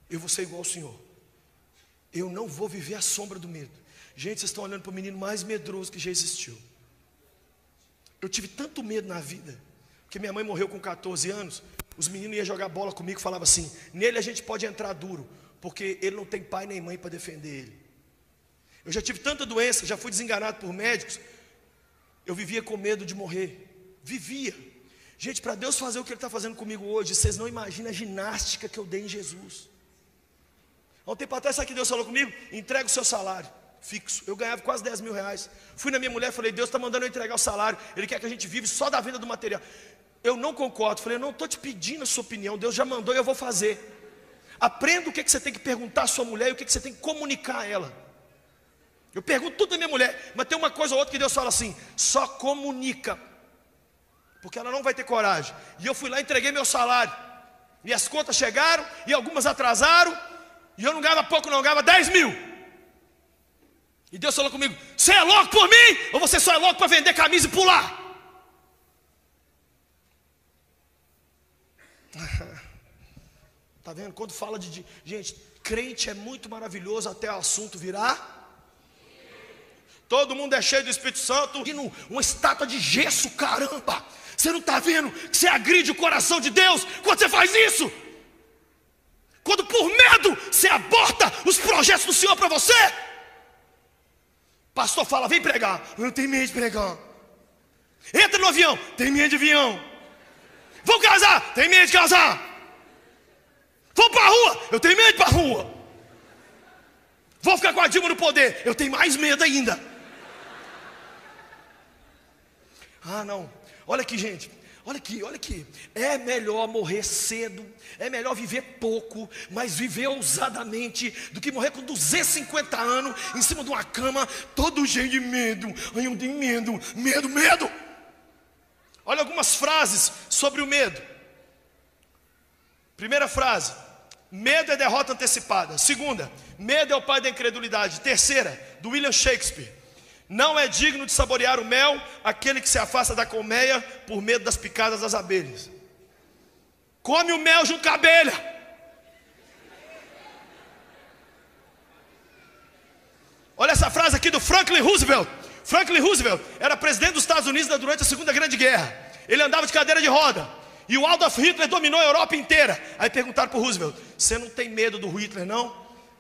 eu vou ser igual ao senhor. Eu não vou viver à sombra do medo. Gente, vocês estão olhando para o menino mais medroso que já existiu. Eu tive tanto medo na vida, porque minha mãe morreu com 14 anos. Os meninos iam jogar bola comigo e falavam assim: nele a gente pode entrar duro, porque ele não tem pai nem mãe para defender ele. Eu já tive tanta doença, já fui desenganado por médicos. Eu vivia com medo de morrer. Vivia. Gente, para Deus fazer o que Ele está fazendo comigo hoje, vocês não imaginam a ginástica que eu dei em Jesus. Há um tempo atrás, sabe o que Deus falou comigo? Entrega o seu salário fixo. Eu ganhava quase 10 mil reais. Fui na minha mulher e falei: Deus está mandando eu entregar o salário. Ele quer que a gente vive só da venda do material. Eu não concordo. Falei: eu não estou te pedindo a sua opinião. Deus já mandou e eu vou fazer. Aprenda o que você tem que perguntar à sua mulher e o que você tem que comunicar a ela. Eu pergunto tudo da minha mulher, mas tem uma coisa ou outra que Deus fala assim: só comunica, porque ela não vai ter coragem. E eu fui lá e entreguei meu salário. Minhas contas chegaram e algumas atrasaram. E eu não ganhava pouco, não, eu ganhava 10 mil. E Deus falou comigo: você é louco por mim? Ou você só é louco para vender camisa e pular? Tá vendo? Quando fala de gente, crente é muito maravilhoso até o assunto virar. Todo mundo é cheio do Espírito Santo. Uma estátua de gesso, caramba. Você não está vendo que você agride o coração de Deus quando você faz isso? Quando por medo você aborta os projetos do Senhor para você. Pastor fala: vem pregar. Eu tenho medo de pregar. Entra no avião. Tem medo de avião. Vou casar. Tem medo de casar. Vou para a rua. Eu tenho medo de ir para a rua. Vou ficar com a Dilma no poder. Eu tenho mais medo ainda. Ah, não. Olha aqui, gente. Olha aqui. É melhor morrer cedo, é melhor viver pouco, mas viver ousadamente, do que morrer com 250 anos em cima de uma cama, todo cheio de medo. Ai, eu tenho medo. Olha algumas frases sobre o medo. Primeira frase: medo é derrota antecipada. Segunda: medo é o pai da incredulidade. Terceira, do William Shakespeare: não é digno de saborear o mel aquele que se afasta da colmeia por medo das picadas das abelhas. Come o mel junto com a abelha. Olha essa frase aqui do Franklin Roosevelt. Franklin Roosevelt era presidente dos Estados Unidos durante a Segunda Grande Guerra. Ele andava de cadeira de roda. E o Adolf Hitler dominou a Europa inteira. Aí perguntaram para o Roosevelt: você não tem medo do Hitler, não?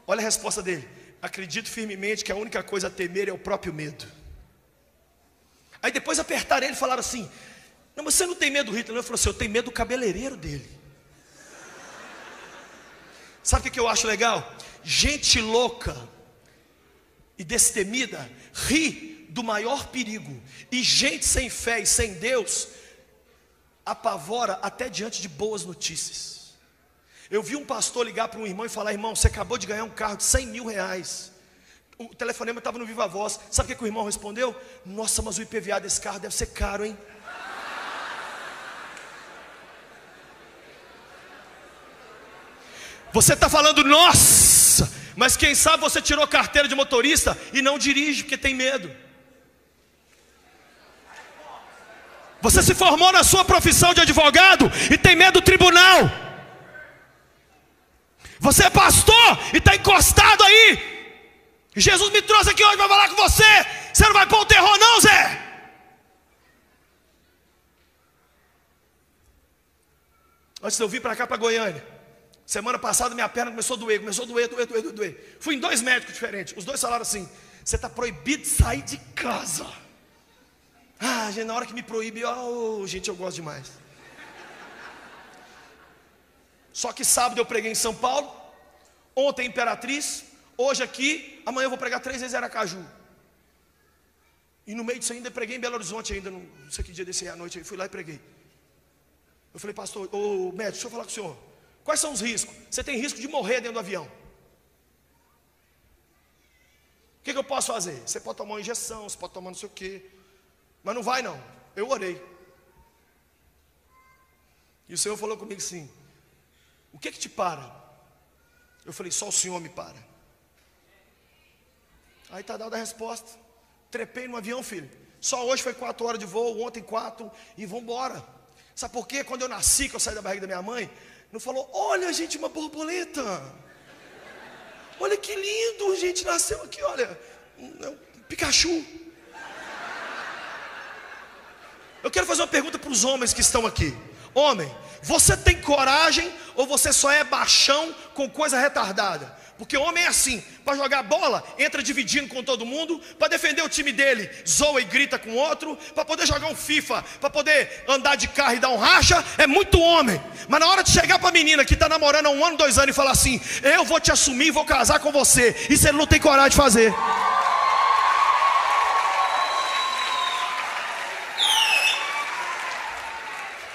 Olha a resposta dele: acredito firmemente que a única coisa a temer é o próprio medo. Aí depois apertaram ele e falaram assim: não, mas você não tem medo do Hitler? Ele falou assim: eu tenho medo do cabeleireiro dele. Sabe o que eu acho legal? Gente louca e destemida ri do maior perigo. E gente sem fé e sem Deus apavora até diante de boas notícias. Eu vi um pastor ligar para um irmão e falar: irmão, você acabou de ganhar um carro de 100 mil reais. O telefonema estava no Viva Voz. Sabe o que o irmão respondeu? Nossa, mas o IPVA desse carro deve ser caro, hein? Você está falando nossa, Mas quem sabe você tirou carteira de motorista e não dirige porque tem medo. Você se formou na sua profissão de advogado e tem medo do tribunal. Você é pastor e está encostado aí. Jesus me trouxe aqui hoje para falar com você. Você não vai pôr o terror não, Zé. Antes de eu vir para cá, para Goiânia, semana passada minha perna começou a doer. Fui em 2 médicos diferentes. Os 2 falaram assim: você está proibido de sair de casa. Ah, gente, na hora que me proíbe, gente, eu gosto demais. Só que sábado eu preguei em São Paulo, ontem em Imperatriz, hoje aqui, amanhã eu vou pregar 3 vezes em Aracaju. E no meio disso ainda preguei em Belo Horizonte ainda, não sei que dia desse à noite, fui lá e preguei. Eu falei: pastor, médico, deixa eu falar com o senhor. Quais são os riscos? Você tem risco de morrer dentro do avião. O que eu posso fazer? Você pode tomar uma injeção, você pode tomar não sei o quê. Mas não vai não, eu orei. E o Senhor falou comigo assim: o que te para? Eu falei: só o Senhor me para. Aí está dada a resposta. Trepei no avião, filho. Só hoje foi 4 horas de voo, ontem 4, e vamos embora. Sabe por quê? Quando eu nasci, que eu saí da barriga da minha mãe, não falou: olha gente, uma borboleta. Olha que lindo, gente, nasceu aqui, olha, um Pikachu. Eu quero fazer uma pergunta para os homens que estão aqui. Homem, você tem coragem ou você só é baixão com coisa retardada? Porque homem é assim, para jogar bola, entra dividindo com todo mundo, para defender o time dele, zoa e grita com o outro, para poder jogar um FIFA, para poder andar de carro e dar um racha, é muito homem. Mas na hora de chegar para a menina que está namorando há 1 ano, 2 anos e falar assim: eu vou te assumir e vou casar com você, isso ele não tem coragem de fazer.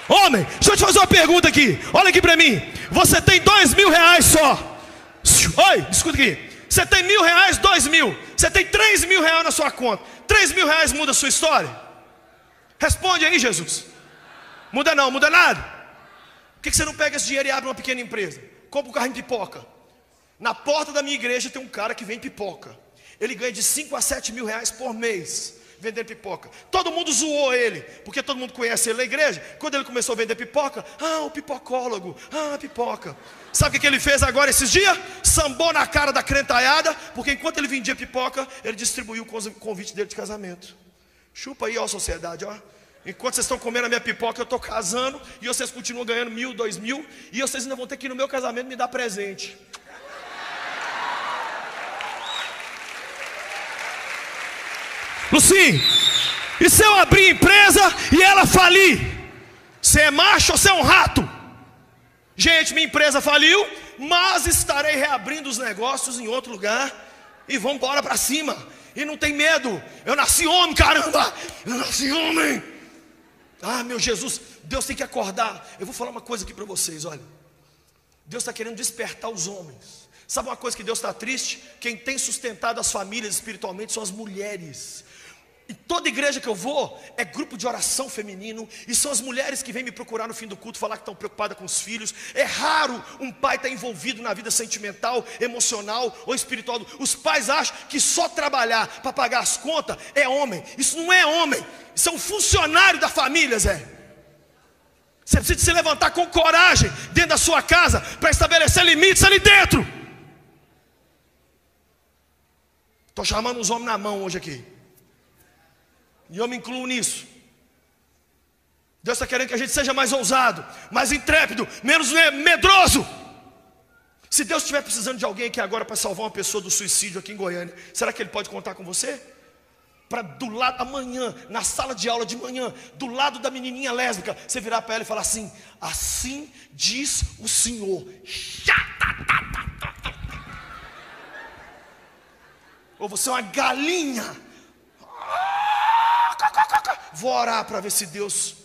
Homem, deixa eu te fazer uma pergunta aqui. Olha aqui para mim. Você tem R$2.000 só. Oi, escuta aqui. Você tem R$1.000, 2.000. Você tem R$3.000 na sua conta. R$3.000 muda a sua história? Responde aí, Jesus. Muda não, muda nada. Por que você não pega esse dinheiro e abre uma pequena empresa? Compra um carrinho de pipoca. Na porta da minha igreja tem um cara que vende pipoca. Ele ganha de 5 a 7 mil reais por mês vendendo pipoca. Todo mundo zoou ele, porque todo mundo conhece ele na igreja. Quando ele começou a vender pipoca: o pipocólogo, pipoca. Sabe o que ele fez agora esses dias? Sambou na cara da crentaiada, porque enquanto ele vendia pipoca, ele distribuiu o convite dele de casamento. Chupa aí, ó, sociedade, ó. Enquanto vocês estão comendo a minha pipoca, eu estou casando, e vocês continuam ganhando 1.000, 2.000, e vocês ainda vão ter que ir no meu casamento me dar presente. Luci, e se eu abrir empresa e ela falir? Você é macho ou você é um rato? Gente, minha empresa faliu, mas estarei reabrindo os negócios em outro lugar, e vamos embora para cima. E não tem medo, eu nasci homem, caramba, eu nasci homem. Meu Jesus, Deus tem que acordar. Eu vou falar uma coisa aqui para vocês, olha. Deus está querendo despertar os homens. Sabe uma coisa que Deus está triste? Quem tem sustentado as famílias espiritualmente são as mulheres. E toda igreja que eu vou é grupo de oração feminino, e são as mulheres que vêm me procurar no fim do culto, falar que estão preocupadas com os filhos. É raro um pai estar envolvido na vida sentimental, emocional ou espiritual. Os pais acham que só trabalhar para pagar as contas é homem. Isso não é homem, isso é um funcionário da família, Zé. Você precisa se levantar com coragem dentro da sua casa para estabelecer limites ali dentro. Estou chamando os homens na mão hoje aqui, e eu me incluo nisso. Deus está querendo que a gente seja mais ousado, mais intrépido, menos medroso. Se Deus estiver precisando de alguém aqui agora para salvar uma pessoa do suicídio aqui em Goiânia, será que Ele pode contar com você? Para do lado, amanhã, na sala de aula de manhã, do lado da menininha lésbica, você virar para ela e falar assim: assim diz o Senhor. Ou você é uma galinha. Vou orar para ver se Deus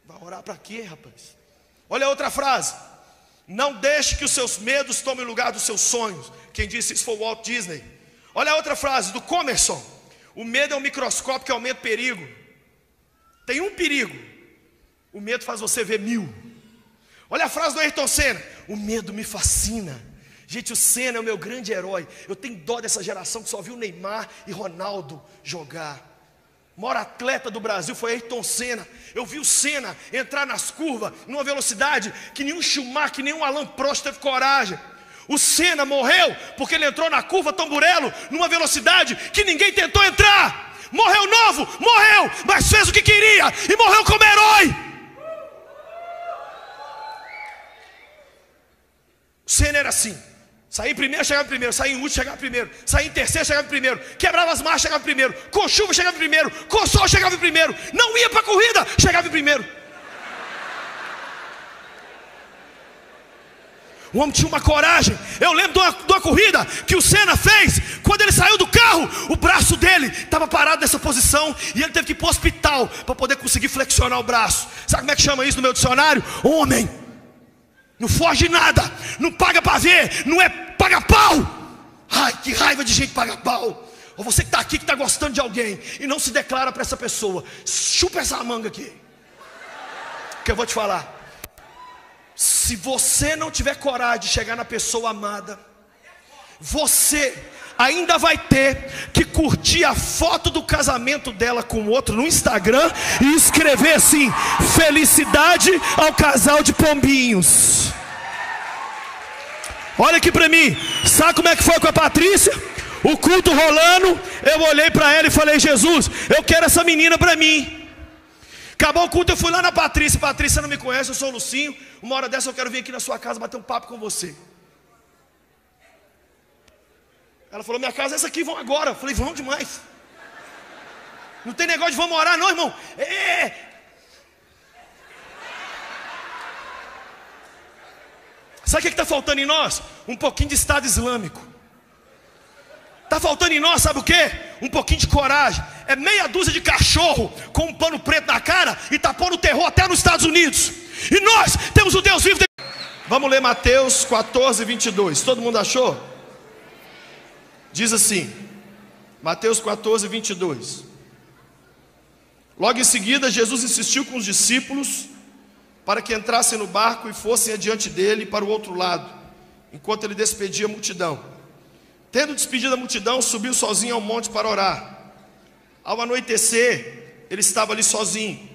vai orar para quê, rapaz? Olha a outra frase: não deixe que os seus medos tomem lugar dos seus sonhos. Quem disse isso foi o Walt Disney. Olha a outra frase do Comerson: o medo é um microscópio que aumenta o perigo. Tem um perigo, o medo faz você ver 1000. Olha a frase do Ayrton Senna: o medo me fascina. Gente, o Senna é o meu grande herói. Eu tenho dó dessa geração que só viu Neymar e Ronaldo jogar. O maior atleta do Brasil foi Ayrton Senna. Eu vi o Senna entrar nas curvas numa velocidade que nenhum Schumacher, nenhum Alain Prost teve coragem. O Senna morreu porque ele entrou na curva Tamburello numa velocidade que ninguém tentou entrar. Morreu novo, morreu, mas fez o que queria e morreu como herói. O Senna era assim: saía em primeiro, chegava em primeiro. Saía em último, chegava em primeiro. Saía em terceiro, chegava em primeiro. Quebrava as marchas, chegava em primeiro. Com chuva, chegava em primeiro. Com sol, chegava em primeiro. Não ia para a corrida, chegava em primeiro. O homem tinha uma coragem. Eu lembro de uma corrida que o Senna fez. Quando ele saiu do carro, o braço dele estava parado nessa posição e ele teve que ir para o hospital para poder conseguir flexionar o braço. Sabe como é que chama isso no meu dicionário? Homem. Não foge nada, não paga para ver, não é paga pau. Ai, que raiva de gente paga pau. Ou você que está aqui, que está gostando de alguém e não se declara para essa pessoa, chupa essa manga aqui. Que eu vou te falar. Se você não tiver coragem de chegar na pessoa amada, você ainda vai ter que curtir a foto do casamento dela com outro no Instagram e escrever assim: felicidade ao casal de pombinhos. Olha aqui pra mim. Sabe como é que foi com a Patrícia? O culto rolando, eu olhei pra ela e falei: Jesus, eu quero essa menina pra mim. Acabou o culto, eu fui lá na Patrícia. Patrícia não me conhece, eu sou o Lucinho. Uma hora dessa eu quero vir aqui na sua casa bater um papo com você. Ela falou: minha casa é essa aqui, vão agora. Eu falei: vão demais. Não tem negócio de vamos orar não, irmão. Sabe o que está faltando em nós? Um pouquinho de Estado Islâmico. Está faltando em nós, sabe o que? Um pouquinho de coragem. É meia dúzia de cachorro com um pano preto na cara e está pondo terror até nos Estados Unidos. E nós temos o Deus vivo. Vamos ler Mateus 14, 22. Todo mundo achou? Diz assim, Mateus 14, 22. Logo em seguida, Jesus insistiu com os discípulos para que entrassem no barco e fossem adiante dele para o outro lado, enquanto ele despedia a multidão. Tendo despedido a multidão, subiu sozinho ao monte para orar. Ao anoitecer, ele estava ali sozinho,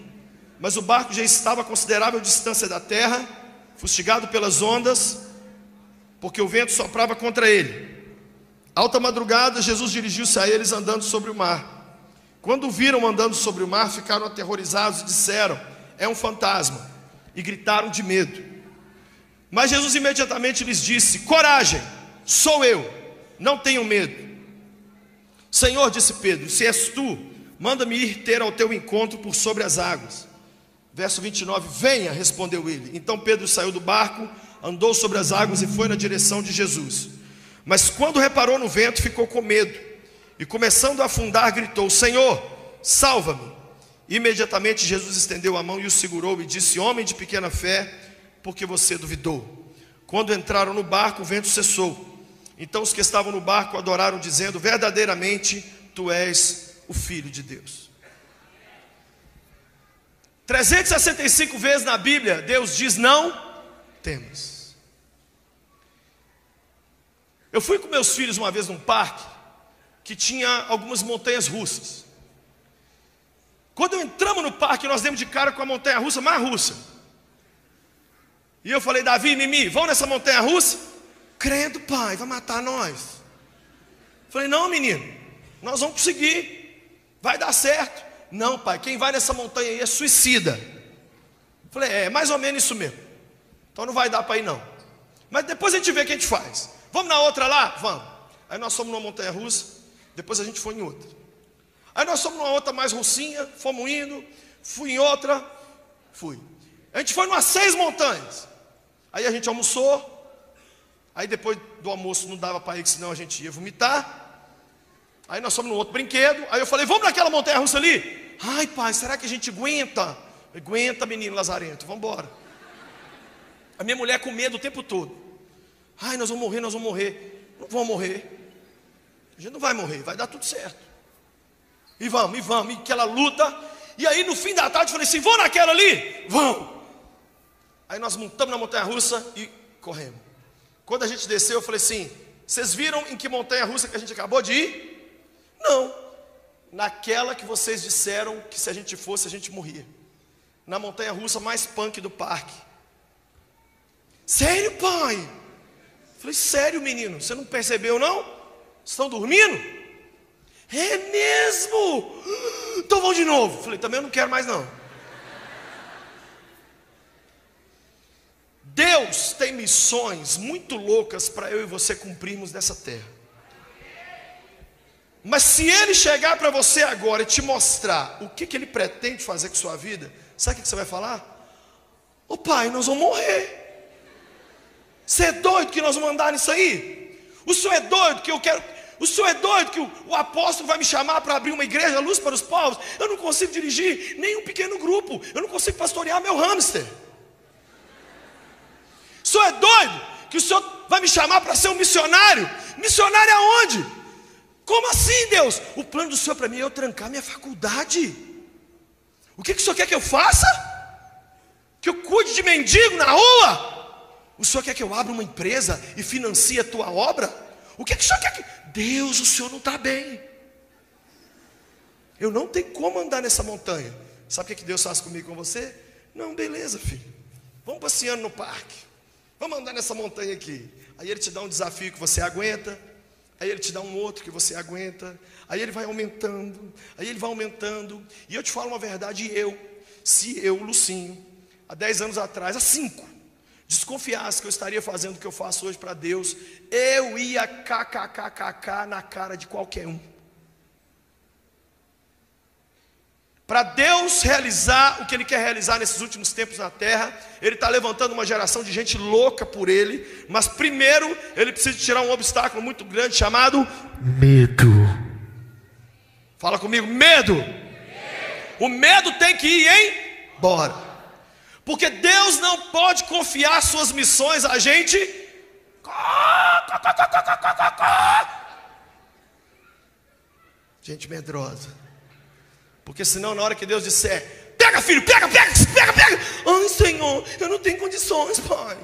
mas o barco já estava a considerável distância da terra, fustigado pelas ondas, porque o vento soprava contra ele. Alta madrugada, Jesus dirigiu-se a eles andando sobre o mar. Quando o viram andando sobre o mar, ficaram aterrorizados e disseram: é um fantasma, e gritaram de medo. Mas Jesus imediatamente lhes disse: coragem, sou eu, não tenham medo. Senhor, disse Pedro, se és tu, manda-me ir ter ao teu encontro por sobre as águas. Verso 29, venha, respondeu ele. Então Pedro saiu do barco, andou sobre as águas e foi na direção de Jesus. Mas quando reparou no vento, ficou com medo, e começando a afundar, gritou: Senhor, salva-me. Imediatamente Jesus estendeu a mão e o segurou e disse: homem de pequena fé, porque você duvidou? Quando entraram no barco, o vento cessou. Então os que estavam no barco adoraram, dizendo: verdadeiramente tu és o Filho de Deus. 365 vezes na Bíblia Deus diz: não temas. Eu fui com meus filhos uma vez num parque que tinha algumas montanhas russas. Quando entramos no parque, nós demos de cara com a montanha russa mais russa. E eu falei: Davi, Mimi, vão nessa montanha russa? Credo, pai, vai matar nós. Falei: não, menino, nós vamos conseguir, vai dar certo. Não, pai, quem vai nessa montanha aí é suicida. Falei: é mais ou menos isso mesmo. Então não vai dar para ir não. Mas depois a gente vê o que a gente faz. Vamos na outra lá? Vamos. Aí nós fomos numa montanha russa, depois a gente foi em outra. Aí nós fomos numa outra mais russinha, fomos indo, fui em outra, fui. A gente foi umas 6 montanhas. Aí a gente almoçou. Aí depois do almoço não dava para ir, senão a gente ia vomitar. Aí nós fomos num outro brinquedo. Aí eu falei: vamos naquela montanha russa ali? Ai, pai, será que a gente aguenta? Aguenta, menino lazarento, vamos embora. A minha mulher com medo o tempo todo. Ai, nós vamos morrer, nós vamos morrer. Não vamos morrer. A gente não vai morrer, vai dar tudo certo. E vamos, e aquela luta. E aí no fim da tarde eu falei assim: vamos naquela ali? Vamos. Aí nós montamos na montanha russa e corremos. Quando a gente desceu, eu falei assim: vocês viram em que montanha russa que a gente acabou de ir? Não. Naquela que vocês disseram que se a gente fosse, a gente morria. Na montanha russa mais punk do parque. Sério, pai? Eu falei: sério, menino, você não percebeu não? Estão dormindo? É mesmo? Então vão de novo. Eu falei: também eu não quero mais não. Deus tem missões muito loucas para eu e você cumprirmos nessa terra. Mas se Ele chegar para você agora e te mostrar o que Ele pretende fazer com sua vida, sabe o que você vai falar? Ô pai, nós vamos morrer. Você é doido que nós vamos andar nisso aí? O senhor é doido que eu quero... O senhor é doido que o apóstolo vai me chamar para abrir uma igreja, luz para os povos? Eu não consigo dirigir nem um pequeno grupo. Eu não consigo pastorear meu hamster. O senhor é doido que o senhor vai me chamar para ser um missionário? Missionário aonde? Como assim, Deus? O plano do senhor para mim é eu trancar minha faculdade. O que o senhor quer que eu faça? Que eu cuide de mendigo na rua? O senhor quer que eu abra uma empresa e financie a tua obra? O que o senhor quer que... Deus, o senhor não está bem. Eu não tenho como andar nessa montanha. Sabe o que Deus faz comigo e com você? Não, beleza, filho. Vamos passeando no parque. Vamos andar nessa montanha aqui. Aí Ele te dá um desafio que você aguenta. Aí Ele te dá um outro que você aguenta. Aí Ele vai aumentando. Aí Ele vai aumentando. E eu te falo uma verdade. Se eu, Lucinho, há 10 anos atrás, há 5, desconfiasse que eu estaria fazendo o que eu faço hoje para Deus, eu ia kkkk na cara de qualquer um. Para Deus realizar o que Ele quer realizar nesses últimos tempos na terra, Ele está levantando uma geração de gente louca por Ele. Mas primeiro Ele precisa tirar um obstáculo muito grande chamado medo. Fala comigo, medo. O medo tem que ir embora. Porque Deus não pode confiar suas missões a gente medrosa. Porque senão na hora que Deus disser: pega filho, pega. Ai Senhor, eu não tenho condições, pai.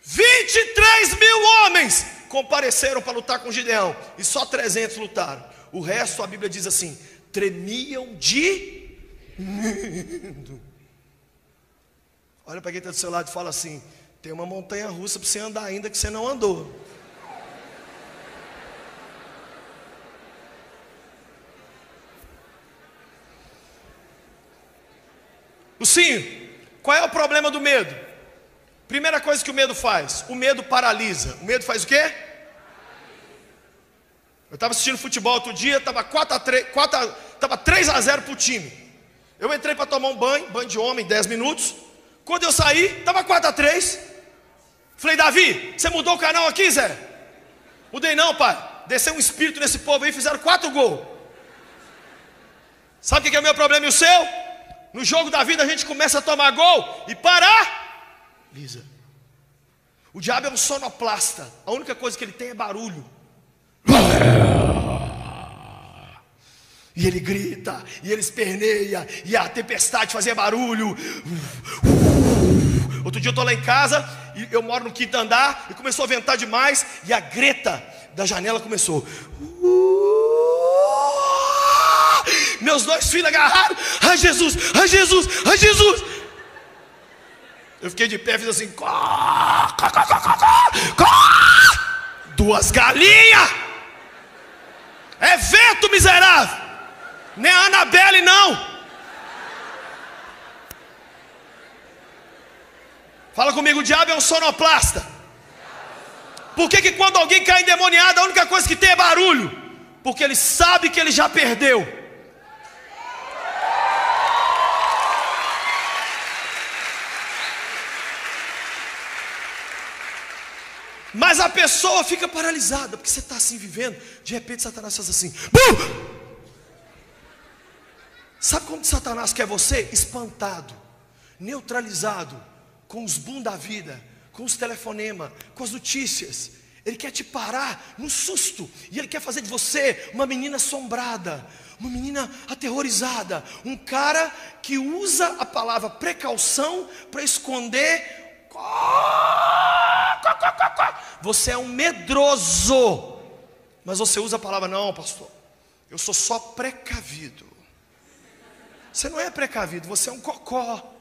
23 mil homens compareceram para lutar com Gideão, e só 300 lutaram. O resto, a Bíblia diz assim, tremiam de medo. Olha para quem está do seu lado e fala assim: tem uma montanha russa para você andar ainda que você não andou. Lucinho, qual é o problema do medo? Primeira coisa que o medo faz: o medo paralisa. O medo faz o quê? Eu estava assistindo futebol outro dia, estava 3-0 para o time. Eu entrei para tomar um banho de homem, 10 minutos. Quando eu saí, estava 4-3. Falei: Davi, você mudou o canal aqui, Zé? Mudei não, pai. Desceu um espírito nesse povo aí, fizeram 4 gols. Sabe o que é o meu problema e o seu? No jogo da vida a gente começa a tomar gol e paralisa. O diabo é um sonoplasta. A única coisa que ele tem é barulho. E ele grita, e ele esperneia, e a tempestade fazia barulho. Outro dia eu estou lá em casa, e eu moro no 5º andar, e começou a ventar demais, e a greta da janela começou. Meus 2 filhos agarraram. Ai Jesus, ai Jesus, ai Jesus. Eu fiquei de pé, fiz assim. 2 galinhas. É vento, miserável. Nem a Anabelle não. Fala comigo, o diabo é um sonoplasta. Por que quando alguém cai endemoniado, a única coisa que tem é barulho? Porque ele sabe que ele já perdeu. Mas a pessoa fica paralisada, porque você está assim vivendo, de repente Satanás faz assim. Bum! Sabe como Satanás quer você? Espantado, neutralizado, com os boom da vida, com os telefonemas, com as notícias. Ele quer te parar no susto, e ele quer fazer de você uma menina assombrada, uma menina aterrorizada, um cara que usa a palavra precaução para esconder Você é um medroso. Mas você usa a palavra, não, pastor, eu sou só precavido. Você não é precavido, você é um cocó.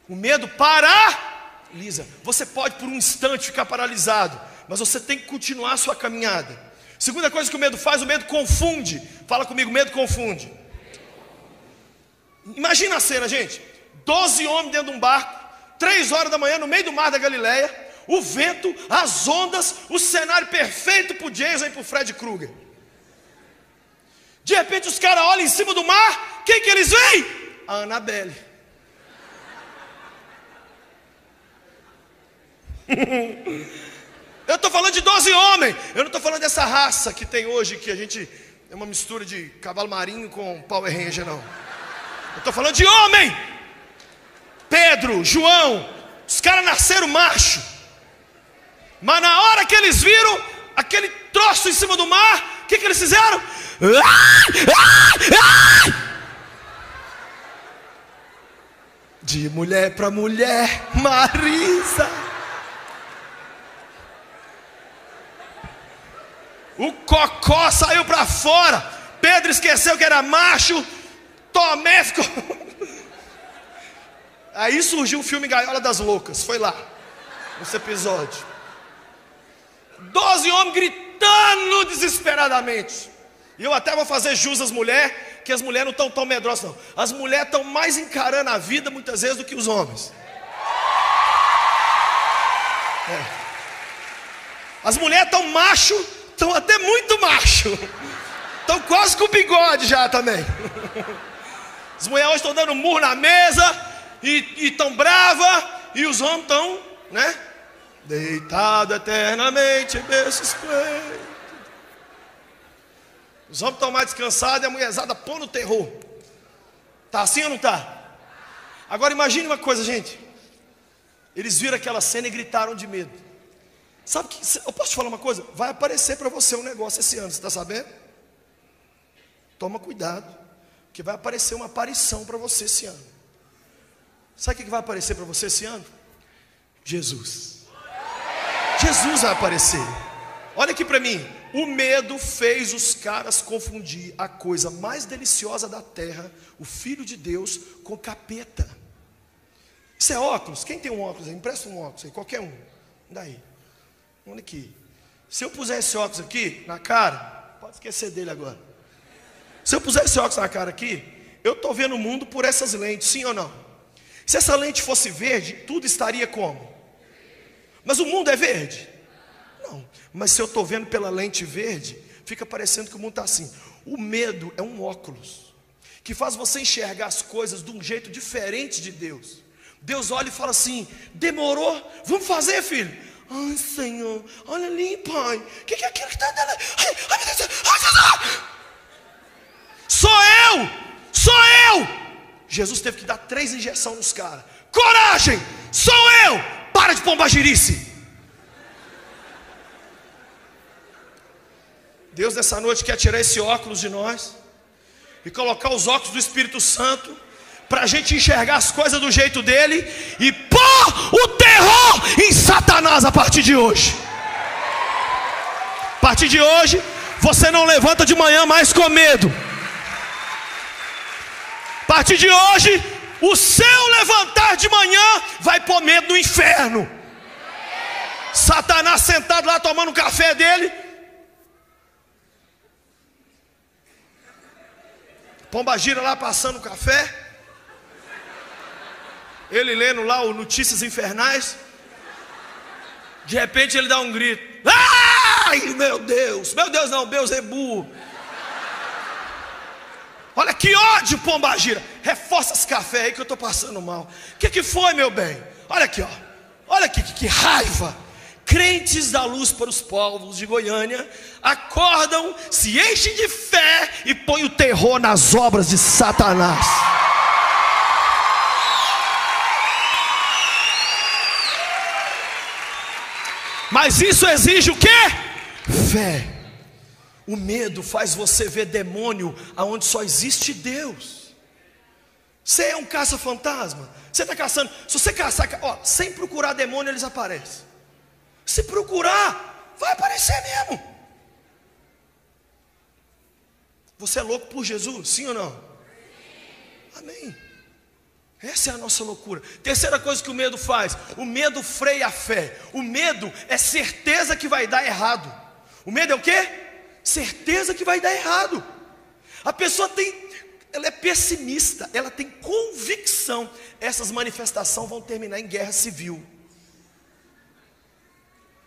O medo paralisa. Você pode por um instante ficar paralisado, mas você tem que continuar a sua caminhada. Segunda coisa que o medo faz, o medo confunde. Fala comigo, medo confunde. Imagina a cena, gente. 12 homens dentro de um barco, 3 horas da manhã no meio do mar da Galileia, o vento, as ondas, o cenário perfeito para o Jason e para o Fred Krueger. De repente os caras olham em cima do mar, quem que eles veem? A Annabelle. Eu estou falando de 12 homens. Eu não estou falando dessa raça que tem hoje, que a gente é uma mistura de cavalo marinho com Power Ranger, não. Eu estou falando de homem. Pedro, João, os caras nasceram macho. Mas na hora que eles viram aquele troço em cima do mar, o que eles fizeram? De mulher para mulher, Marisa. O cocó saiu para fora. Pedro esqueceu que era macho. Tomé ficou... Aí surgiu o filme Gaiola das Loucas. Foi lá, esse episódio. 12 homens gritando desesperadamente. E eu até vou fazer jus às mulheres, que as mulheres não estão tão medrosas não. As mulheres estão mais encarando a vida muitas vezes do que os homens. As mulheres estão macho, estão até muito macho. Estão quase com bigode já também. As mulheres hoje estão dando murro na mesa e estão bravas. E os homens estão, né? Deitado eternamente, berços pleitos. Os homens estão mais descansados e a mulherzada pô no terror. Tá assim ou não tá? Agora imagine uma coisa, gente. Eles viram aquela cena e gritaram de medo. Sabe que, eu posso te falar uma coisa? Vai aparecer para você um negócio esse ano, você está sabendo? Toma cuidado, que vai aparecer uma aparição para você esse ano. Sabe o que vai aparecer para você esse ano? Jesus. Jesus vai aparecer. Olha aqui para mim. O medo fez os caras confundir a coisa mais deliciosa da terra, o Filho de Deus, com capeta. Isso é óculos? Quem tem um óculos aí? Empresta um óculos aí, qualquer um. Daí. Olha aqui. Se eu puser esse óculos aqui na cara, pode esquecer dele agora. Se eu puser esse óculos na cara aqui, eu estou vendo o mundo por essas lentes, sim ou não? Se essa lente fosse verde, tudo estaria como? Mas o mundo é verde? Não. Mas se eu estou vendo pela lente verde, fica parecendo que o mundo está assim. O medo é um óculos que faz você enxergar as coisas de um jeito diferente de Deus. Deus olha e fala assim: demorou? Vamos fazer, filho? Ai, Senhor, olha ali, pai. O que é aquilo que está dando? Ai, meu Deus, ai, sou eu! Sou eu! Jesus teve que dar 3 injeções nos caras. Coragem! Sou eu! Para de pombagirice! Deus nessa noite quer tirar esse óculos de nós e colocar os óculos do Espírito Santo para a gente enxergar as coisas do jeito dele e pôr o terror em Satanás a partir de hoje. A partir de hoje, você não levanta de manhã mais com medo. A partir de hoje, o seu levantar de manhã vai pôr medo no inferno. Satanás sentado lá tomando o café dele, pombagira lá passando o café, ele lendo lá o Notícias Infernais. De repente ele dá um grito: ai, meu Deus! Meu Deus não, Beelzebub. Olha que ódio, pombagira. Reforça esse café aí que eu estou passando mal. O que foi, meu bem? Olha aqui, ó. Olha aqui, que raiva. Crentes da Luz para os Povos de Goiânia acordam, se enchem de fé e põem o terror nas obras de Satanás. Mas isso exige o quê? Fé. O medo faz você ver demônio aonde só existe Deus. Você é um caça-fantasma. Você está caçando. Se você caçar, ó, sem procurar demônio, eles aparecem. Se procurar, vai aparecer mesmo. Você é louco por Jesus? Sim ou não? Amém. Essa é a nossa loucura. Terceira coisa que o medo faz: o medo freia a fé. O medo é certeza que vai dar errado. O medo é o quê? Certeza que vai dar errado. A pessoa ela é pessimista, ela tem convicção, essas manifestações vão terminar em guerra civil.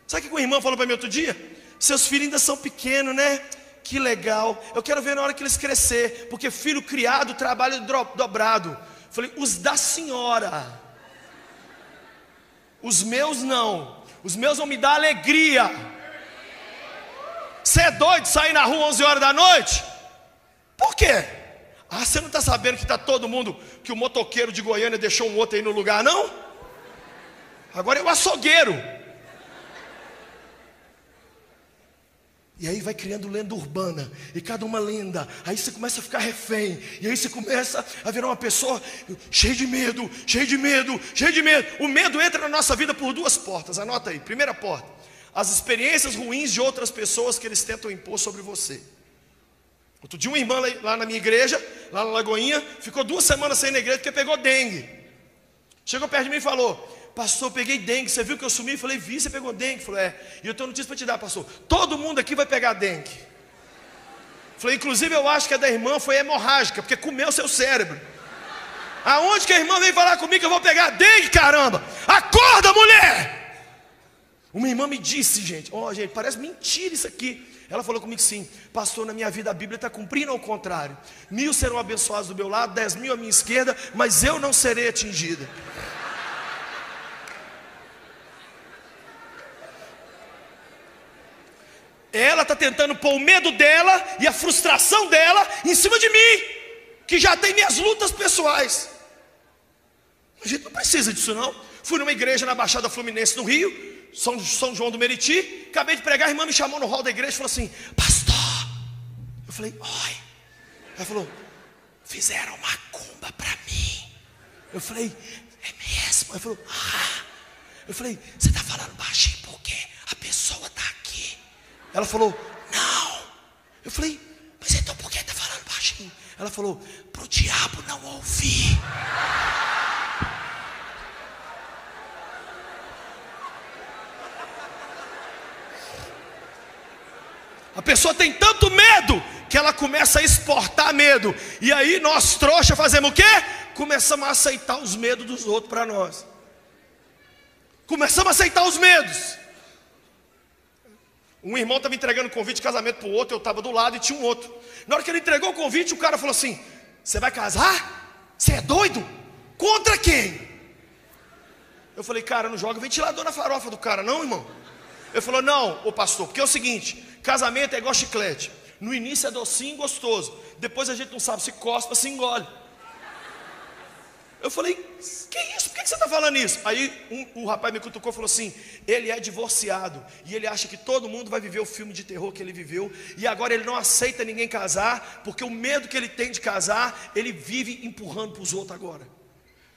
Sabe o que o irmão falou para mim outro dia? Seus filhos ainda são pequenos, né? Que legal, eu quero ver na hora que eles crescer, porque filho criado trabalha dobrado. Falei, os da senhora, os meus não, os meus vão me dar alegria. Você é doido de sair na rua 11 horas da noite? Por quê? Ah, você não está sabendo que está todo mundo, que o motoqueiro de Goiânia deixou um outro aí no lugar, não? Agora é o açougueiro. E aí vai criando lenda urbana, e cada uma lenda, aí você começa a ficar refém, e aí você começa a virar uma pessoa cheia de medo, cheia de medo, cheia de medo. O medo entra na nossa vida por duas portas, anota aí. Primeira porta: as experiências ruins de outras pessoas que eles tentam impor sobre você. Outro dia uma irmã lá na minha igreja, lá na Lagoinha, ficou 2 semanas sem ir na igreja porque pegou dengue. Chegou perto de mim e falou: pastor, eu peguei dengue, você viu que eu sumi? Eu falei, vi, você pegou dengue. Falou, é, e eu tenho notícia para te dar, pastor, todo mundo aqui vai pegar dengue. Falei, inclusive eu acho que a da irmã foi hemorrágica, porque comeu seu cérebro. Aonde que a irmã veio falar comigo que eu vou pegar dengue, caramba? Acorda, mulher! Uma irmã me disse, gente, gente, parece mentira isso aqui. Ela falou comigo sim, pastor, na minha vida a Bíblia está cumprindo ao contrário. 1000 serão abençoados do meu lado, 10.000 à minha esquerda, mas eu não serei atingida. Ela está tentando pôr o medo dela e a frustração dela em cima de mim, que já tem minhas lutas pessoais. A gente não precisa disso não. Fui numa igreja na Baixada Fluminense no Rio, São João do Meriti, acabei de pregar, a irmã me chamou no hall da igreja e falou assim, pastor. Eu falei, oi. Ela falou, fizeram macumba para mim. Eu falei, é mesmo? Ela falou, ah. Eu falei, você está falando baixinho porque a pessoa está aqui. Ela falou, não. Eu falei, mas então por que está falando baixinho? Ela falou, para o diabo não ouvir. A pessoa tem tanto medo que ela começa a exportar medo. E aí nós trouxa fazemos o quê? Começamos a aceitar os medos dos outros para nós. Começamos a aceitar os medos. Um irmão estava entregando convite de casamento para o outro, eu estava do lado e tinha um outro. Na hora que ele entregou o convite, o cara falou assim, você vai casar? Você é doido? Contra quem? Eu falei, cara, não joga ventilador na farofa do cara não, irmão. Ele falou, não, ô pastor, porque é o seguinte, casamento é igual chiclete. No início é docinho e gostoso, depois a gente não sabe se cospa, se engole. Eu falei, que isso? Por que você está falando isso? Aí um rapaz me cutucou e falou assim, ele é divorciado e ele acha que todo mundo vai viver o filme de terror que ele viveu, e agora ele não aceita ninguém casar, porque o medo que ele tem de casar, ele vive empurrando para os outros agora.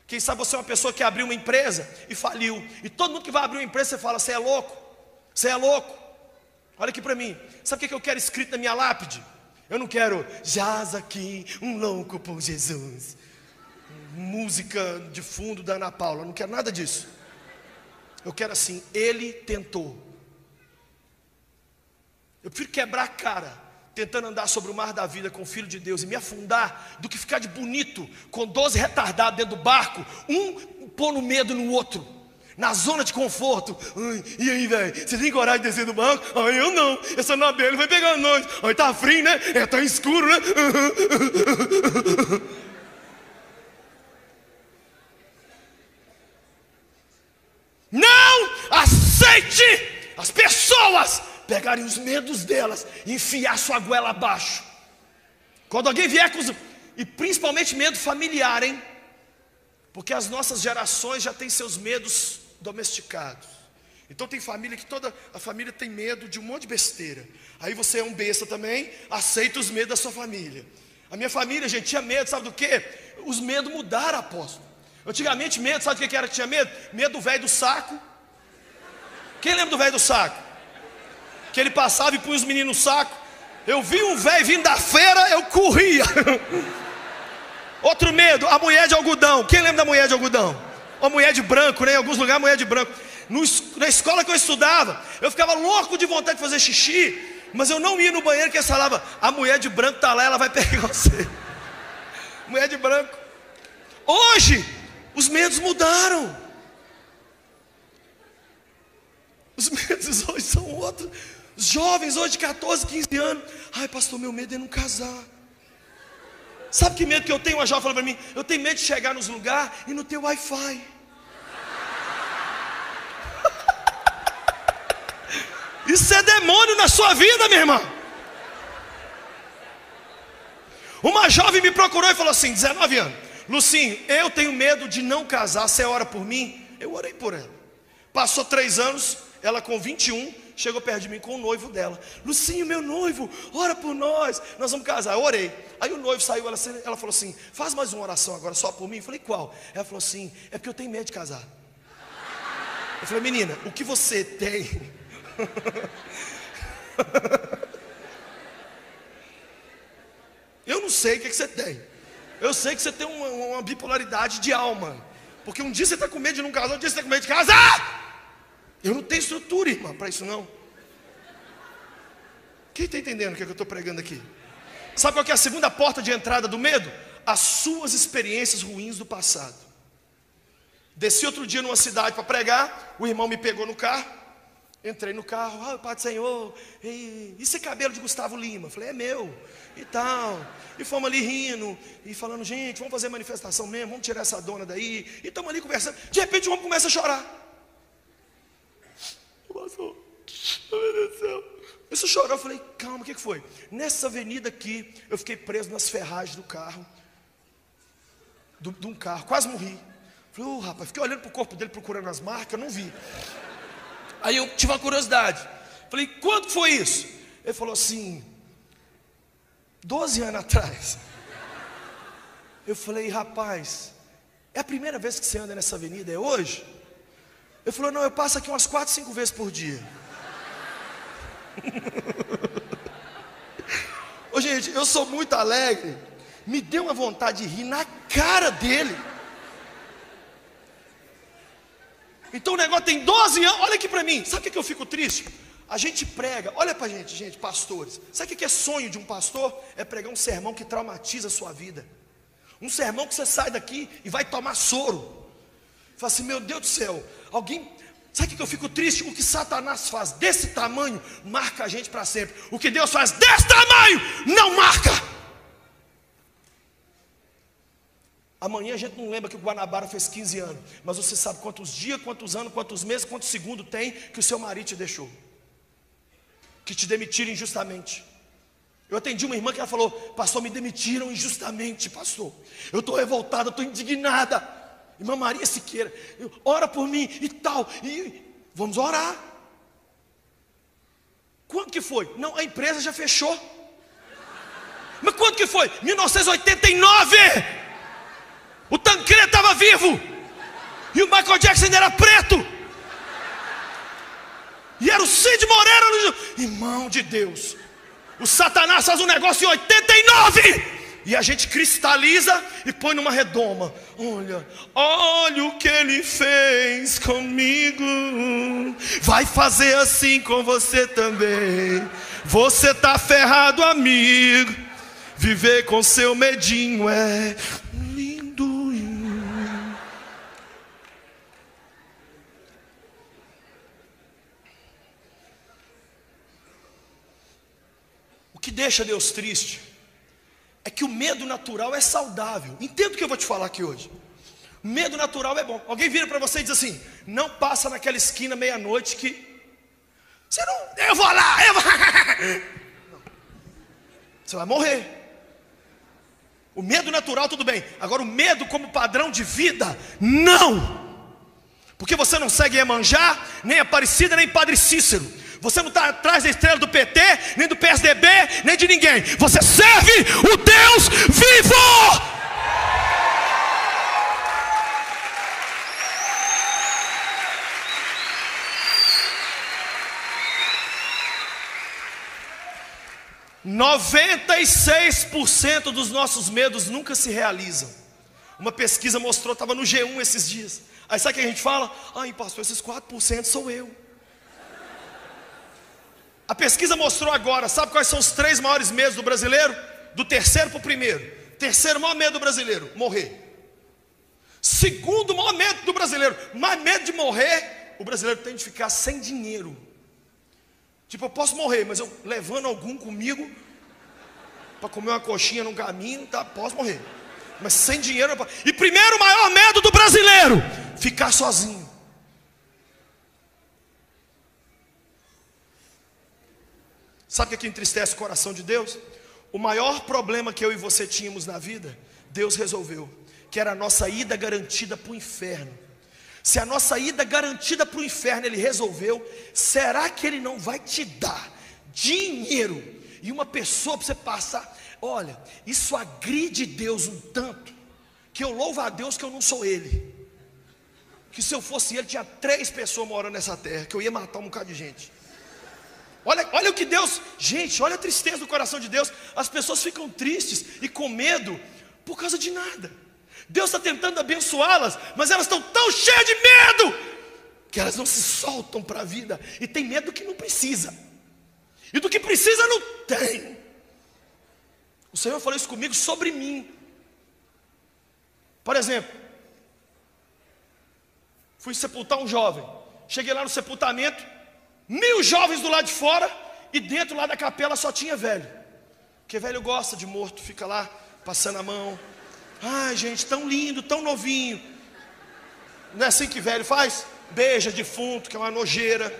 Quem sabe você é uma pessoa que abriu uma empresa e faliu, e todo mundo que vai abrir uma empresa, você fala, você é louco? Você é louco? Olha aqui para mim, sabe o que eu quero escrito na minha lápide? Eu não quero, jaz aqui, um louco por Jesus, música de fundo da Ana Paula, eu não quero nada disso. Eu quero assim, ele tentou. Eu prefiro quebrar a cara, tentando andar sobre o mar da vida com o Filho de Deus e me afundar, do que ficar de bonito, com 12 retardados dentro do barco, um pondo medo no outro, na zona de conforto. Ai, e aí, velho, você tem coragem de descer do barco? Ai, eu não, essa Nabela vai pegar nós. Ai, tá frio, né? É, tá escuro, né? Não aceite as pessoas pegarem os medos delas e enfiar sua goela abaixo. Quando alguém vier com e principalmente medo familiar, hein? Porque as nossas gerações já têm seus medos domesticados. Então tem família que toda a família tem medo de um monte de besteira. Aí você é um besta também, aceita os medos da sua família. A minha família, gente, tinha medo, sabe do quê? Os medos mudaram, apóstolo. Antigamente, medo, sabe do que era que tinha medo? Medo do velho do saco. Quem lembra do velho do saco? Que ele passava e punha os meninos no saco. Eu vi um velho vindo da feira, eu corria. Outro medo, a mulher de algodão. Quem lembra da mulher de algodão? Ou mulher de branco, né? Em alguns lugares, mulher de branco. Na escola que eu estudava, eu ficava louco de vontade de fazer xixi, mas eu não ia no banheiro, que eles falavam: a mulher de branco está lá, ela vai pegar você. Mulher de branco. Hoje, os medos mudaram. Os medos hoje são outros. Os jovens hoje de 14, 15 anos: ai, pastor, meu medo é não casar. Sabe que medo que eu tenho? Uma jovem falou para mim: eu tenho medo de chegar nos lugares e não ter Wi-Fi. Isso é demônio na sua vida, minha irmã. Uma jovem me procurou e falou assim, 19 anos: Lucinho, eu tenho medo de não casar, você ora por mim? Eu orei por ela. Passou 3 anos, ela com 21, chegou perto de mim com o noivo dela. Lucinho, meu noivo, ora por nós vamos casar. Eu orei. Aí o noivo saiu, ela falou assim: faz mais uma oração agora só por mim. Eu falei: qual? Ela falou assim: é porque eu tenho medo de casar. Eu falei: menina, o que você tem? Eu não sei o que você tem. Eu sei que você tem uma bipolaridade de alma. Porque um dia você está com medo de não casar, um dia você está com medo de casar. Eu não tenho estrutura, irmã, para isso não. Quem está entendendo o que eu estou pregando aqui? Sabe qual que é a segunda porta de entrada do medo? As suas experiências ruins do passado. Desci outro dia numa cidade para pregar. O irmão me pegou no carro. Entrei no carro: Pai do Senhor, e esse cabelo de Gustavo Lima? Falei: é meu, e tal. E fomos ali rindo, e falando: gente, vamos fazer manifestação mesmo, vamos tirar essa dona daí. E estamos ali conversando, de repente o homem começa a chorar. Pastor, meu Deus do céu. Começou a chorar, eu falei: calma, o que foi? Nessa avenida aqui, eu fiquei preso nas ferragens do carro, de um carro, quase morri. Falei: rapaz, fiquei olhando para o corpo dele, procurando as marcas, não vi. Aí eu tive uma curiosidade. Falei: quando foi isso? Ele falou assim: 12 anos atrás. Eu falei: rapaz, é a primeira vez que você anda nessa avenida? É hoje? Ele falou: não, eu passo aqui umas 4, 5 vezes por dia. Ô, gente, eu sou muito alegre. Me deu uma vontade de rir na cara dele. Então o negócio tem 12 anos, olha aqui para mim. Sabe o que eu fico triste? A gente prega, olha para a gente, pastores. Sabe o que é sonho de um pastor? É pregar um sermão que traumatiza a sua vida. Um sermão que você sai daqui e vai tomar soro. Fala assim: meu Deus do céu, alguém... Sabe o que eu fico triste? O que Satanás faz desse tamanho marca a gente para sempre. O que Deus faz desse tamanho não marca. Amanhã a gente não lembra que o Guanabara fez 15 anos, mas você sabe quantos dias, quantos anos, quantos meses, quantos segundos tem que o seu marido te deixou, que te demitiram injustamente. Eu atendi uma irmã que ela falou: pastor, me demitiram injustamente, pastor. Eu estou revoltada, estou indignada. Irmã Maria Siqueira, ora por mim e tal. E vamos orar. Quando que foi? Não, a empresa já fechou. Mas quando que foi? 1989. O Tancredo estava vivo. E o Michael Jackson ainda era preto. E era o Cid Moreira. Irmão de Deus, o Satanás faz um negócio em 89 e a gente cristaliza e põe numa redoma. Olha o que ele fez comigo. Vai fazer assim com você também. Você tá ferrado, amigo. Viver com seu medinho é lindo. O que deixa Deus triste é que o medo natural é saudável. Entenda o que eu vou te falar aqui hoje. Medo natural é bom. Alguém vira para você e diz assim: não passa naquela esquina meia-noite que... Você não... Eu vou lá, eu vou... Não. Você vai morrer. O medo natural tudo bem. Agora o medo como padrão de vida, não. Porque você não segue Iemanjá, nem Aparecida, nem Padre Cícero. Você não está atrás da estrela do PT, nem do PSDB, nem de ninguém. Você serve o Deus vivo. 96% dos nossos medos nunca se realizam. Uma pesquisa mostrou, estava no G1 esses dias. Aí sabe o que a gente fala? Ai, pastor, esses 4% sou eu. A pesquisa mostrou agora, sabe quais são os 3 maiores medos do brasileiro? Do terceiro para o primeiro. Terceiro maior medo do brasileiro, morrer. Segundo maior medo do brasileiro, mais medo de morrer, o brasileiro tem de ficar sem dinheiro. Tipo, eu posso morrer, mas eu levando algum comigo para comer uma coxinha no caminho, tá? Posso morrer, mas sem dinheiro eu posso. E primeiro maior medo do brasileiro, ficar sozinho. Sabe o que entristece o coração de Deus? O maior problema que eu e você tínhamos na vida, Deus resolveu, que era a nossa ida garantida para o inferno. Se a nossa ida garantida para o inferno Ele resolveu, será que Ele não vai te dar dinheiro e uma pessoa para você passar? Olha, isso agride Deus um tanto, que eu louvo a Deus que eu não sou Ele. Que se eu fosse Ele, tinha 3 pessoas morando nessa terra, que eu ia matar um bocado de gente. Olha o que Deus, gente, olha a tristeza do coração de Deus. As pessoas ficam tristes e com medo por causa de nada. Deus está tentando abençoá-las, mas elas estão tão cheias de medo que elas não se soltam para a vida. E tem medo do que não precisa, e do que precisa não tem. O Senhor falou isso comigo sobre mim. Por exemplo, fui sepultar um jovem. Cheguei lá no sepultamento, 1000 jovens do lado de fora, e dentro lá da capela só tinha velho. Porque velho gosta de morto, fica lá passando a mão. Ai, gente, tão lindo, tão novinho. Não é assim que velho faz? Beija defunto, que é uma nojeira.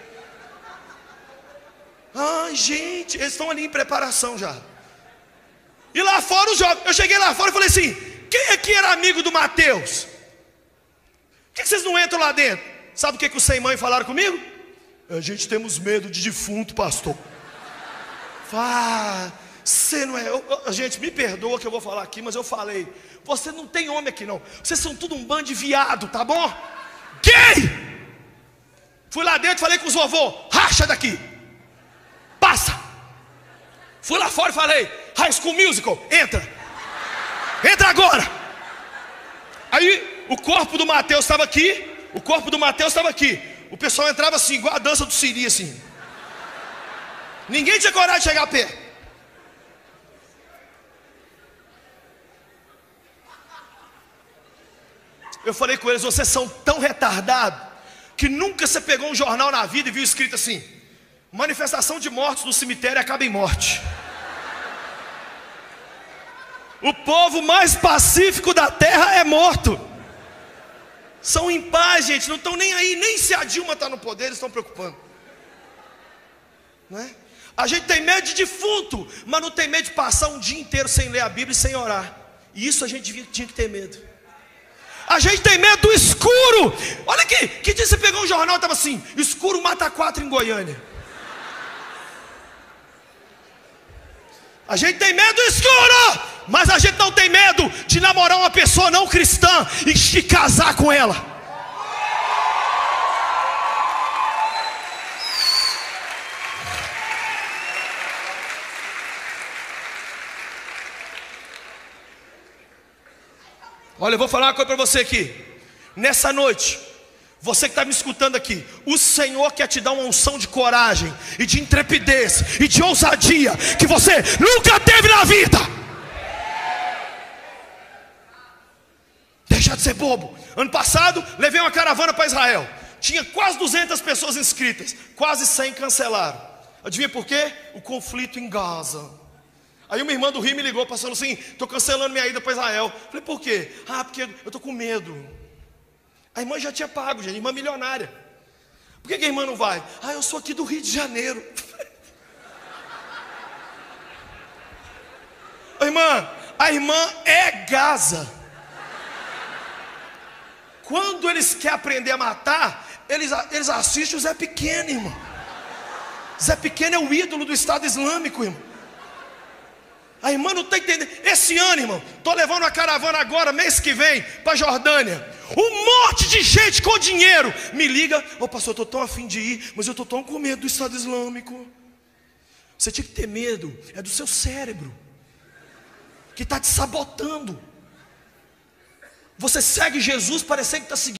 Ai, gente, eles estão ali em preparação já. E lá fora os jovens. Eu cheguei lá fora e falei assim: quem aqui era amigo do Mateus? Por que vocês não entram lá dentro? Sabe o que os sem mãe falaram comigo? A gente temos medo de defunto, pastor. Você não é. Gente, me perdoa que eu vou falar aqui, mas eu falei. Você não tem homem aqui não. Vocês são tudo um bando de viado, tá bom? Gay! Fui lá dentro, falei com os vovô: racha daqui, passa. Fui lá fora e falei: High School Musical, entra agora. Aí o corpo do Mateus estava aqui. O pessoal entrava assim, igual a dança do Siri, assim. Ninguém tinha coragem de chegar perto. Eu falei com eles: vocês são tão retardados que nunca você pegou um jornal na vida e viu escrito assim: manifestação de mortos no cemitério acaba em morte. O povo mais pacífico da terra é morto. São em paz, gente, não estão nem aí. Nem se a Dilma está no poder, eles estão preocupando, não é? A gente tem medo de defunto, mas não tem medo de passar um dia inteiro sem ler a Bíblia e sem orar. E isso a gente tinha que ter medo. A gente tem medo do escuro. Olha aqui, que dia você pegou um jornal e estava assim: escuro mata 4 em Goiânia. A gente tem medo do escuro, mas a gente não tem medo de namorar uma pessoa não cristã e se casar com ela. Olha, eu vou falar uma coisa para você aqui. Nessa noite, você que está me escutando aqui, o Senhor quer te dar uma unção de coragem e de intrepidez e de ousadia que você nunca teve na vida. Deixa de ser bobo. Ano passado, levei uma caravana para Israel. Tinha quase 200 pessoas inscritas, quase 100 cancelaram. Adivinha por quê? O conflito em Gaza. Aí uma irmã do Rio me ligou, passando assim: estou cancelando minha ida para Israel. Falei: por quê? Porque eu estou com medo. A irmã já tinha pago, gente, irmã milionária. Por que a irmã não vai? Eu sou aqui do Rio de Janeiro. A irmã é Gaza. Quando eles querem aprender a matar, eles assistem o Zé Pequeno, irmão. Zé Pequeno é o ídolo do Estado Islâmico, irmão. A irmã não está entendendo. Esse ano, irmão, estou levando uma caravana agora, mês que vem, para a Jordânia. Um monte de gente com dinheiro me liga: ô pastor, eu estou tão afim de ir, mas eu estou tão com medo do Estado Islâmico. Você tinha que ter medo, é do seu cérebro, que está te sabotando. Você segue Jesus parecendo que está seguindo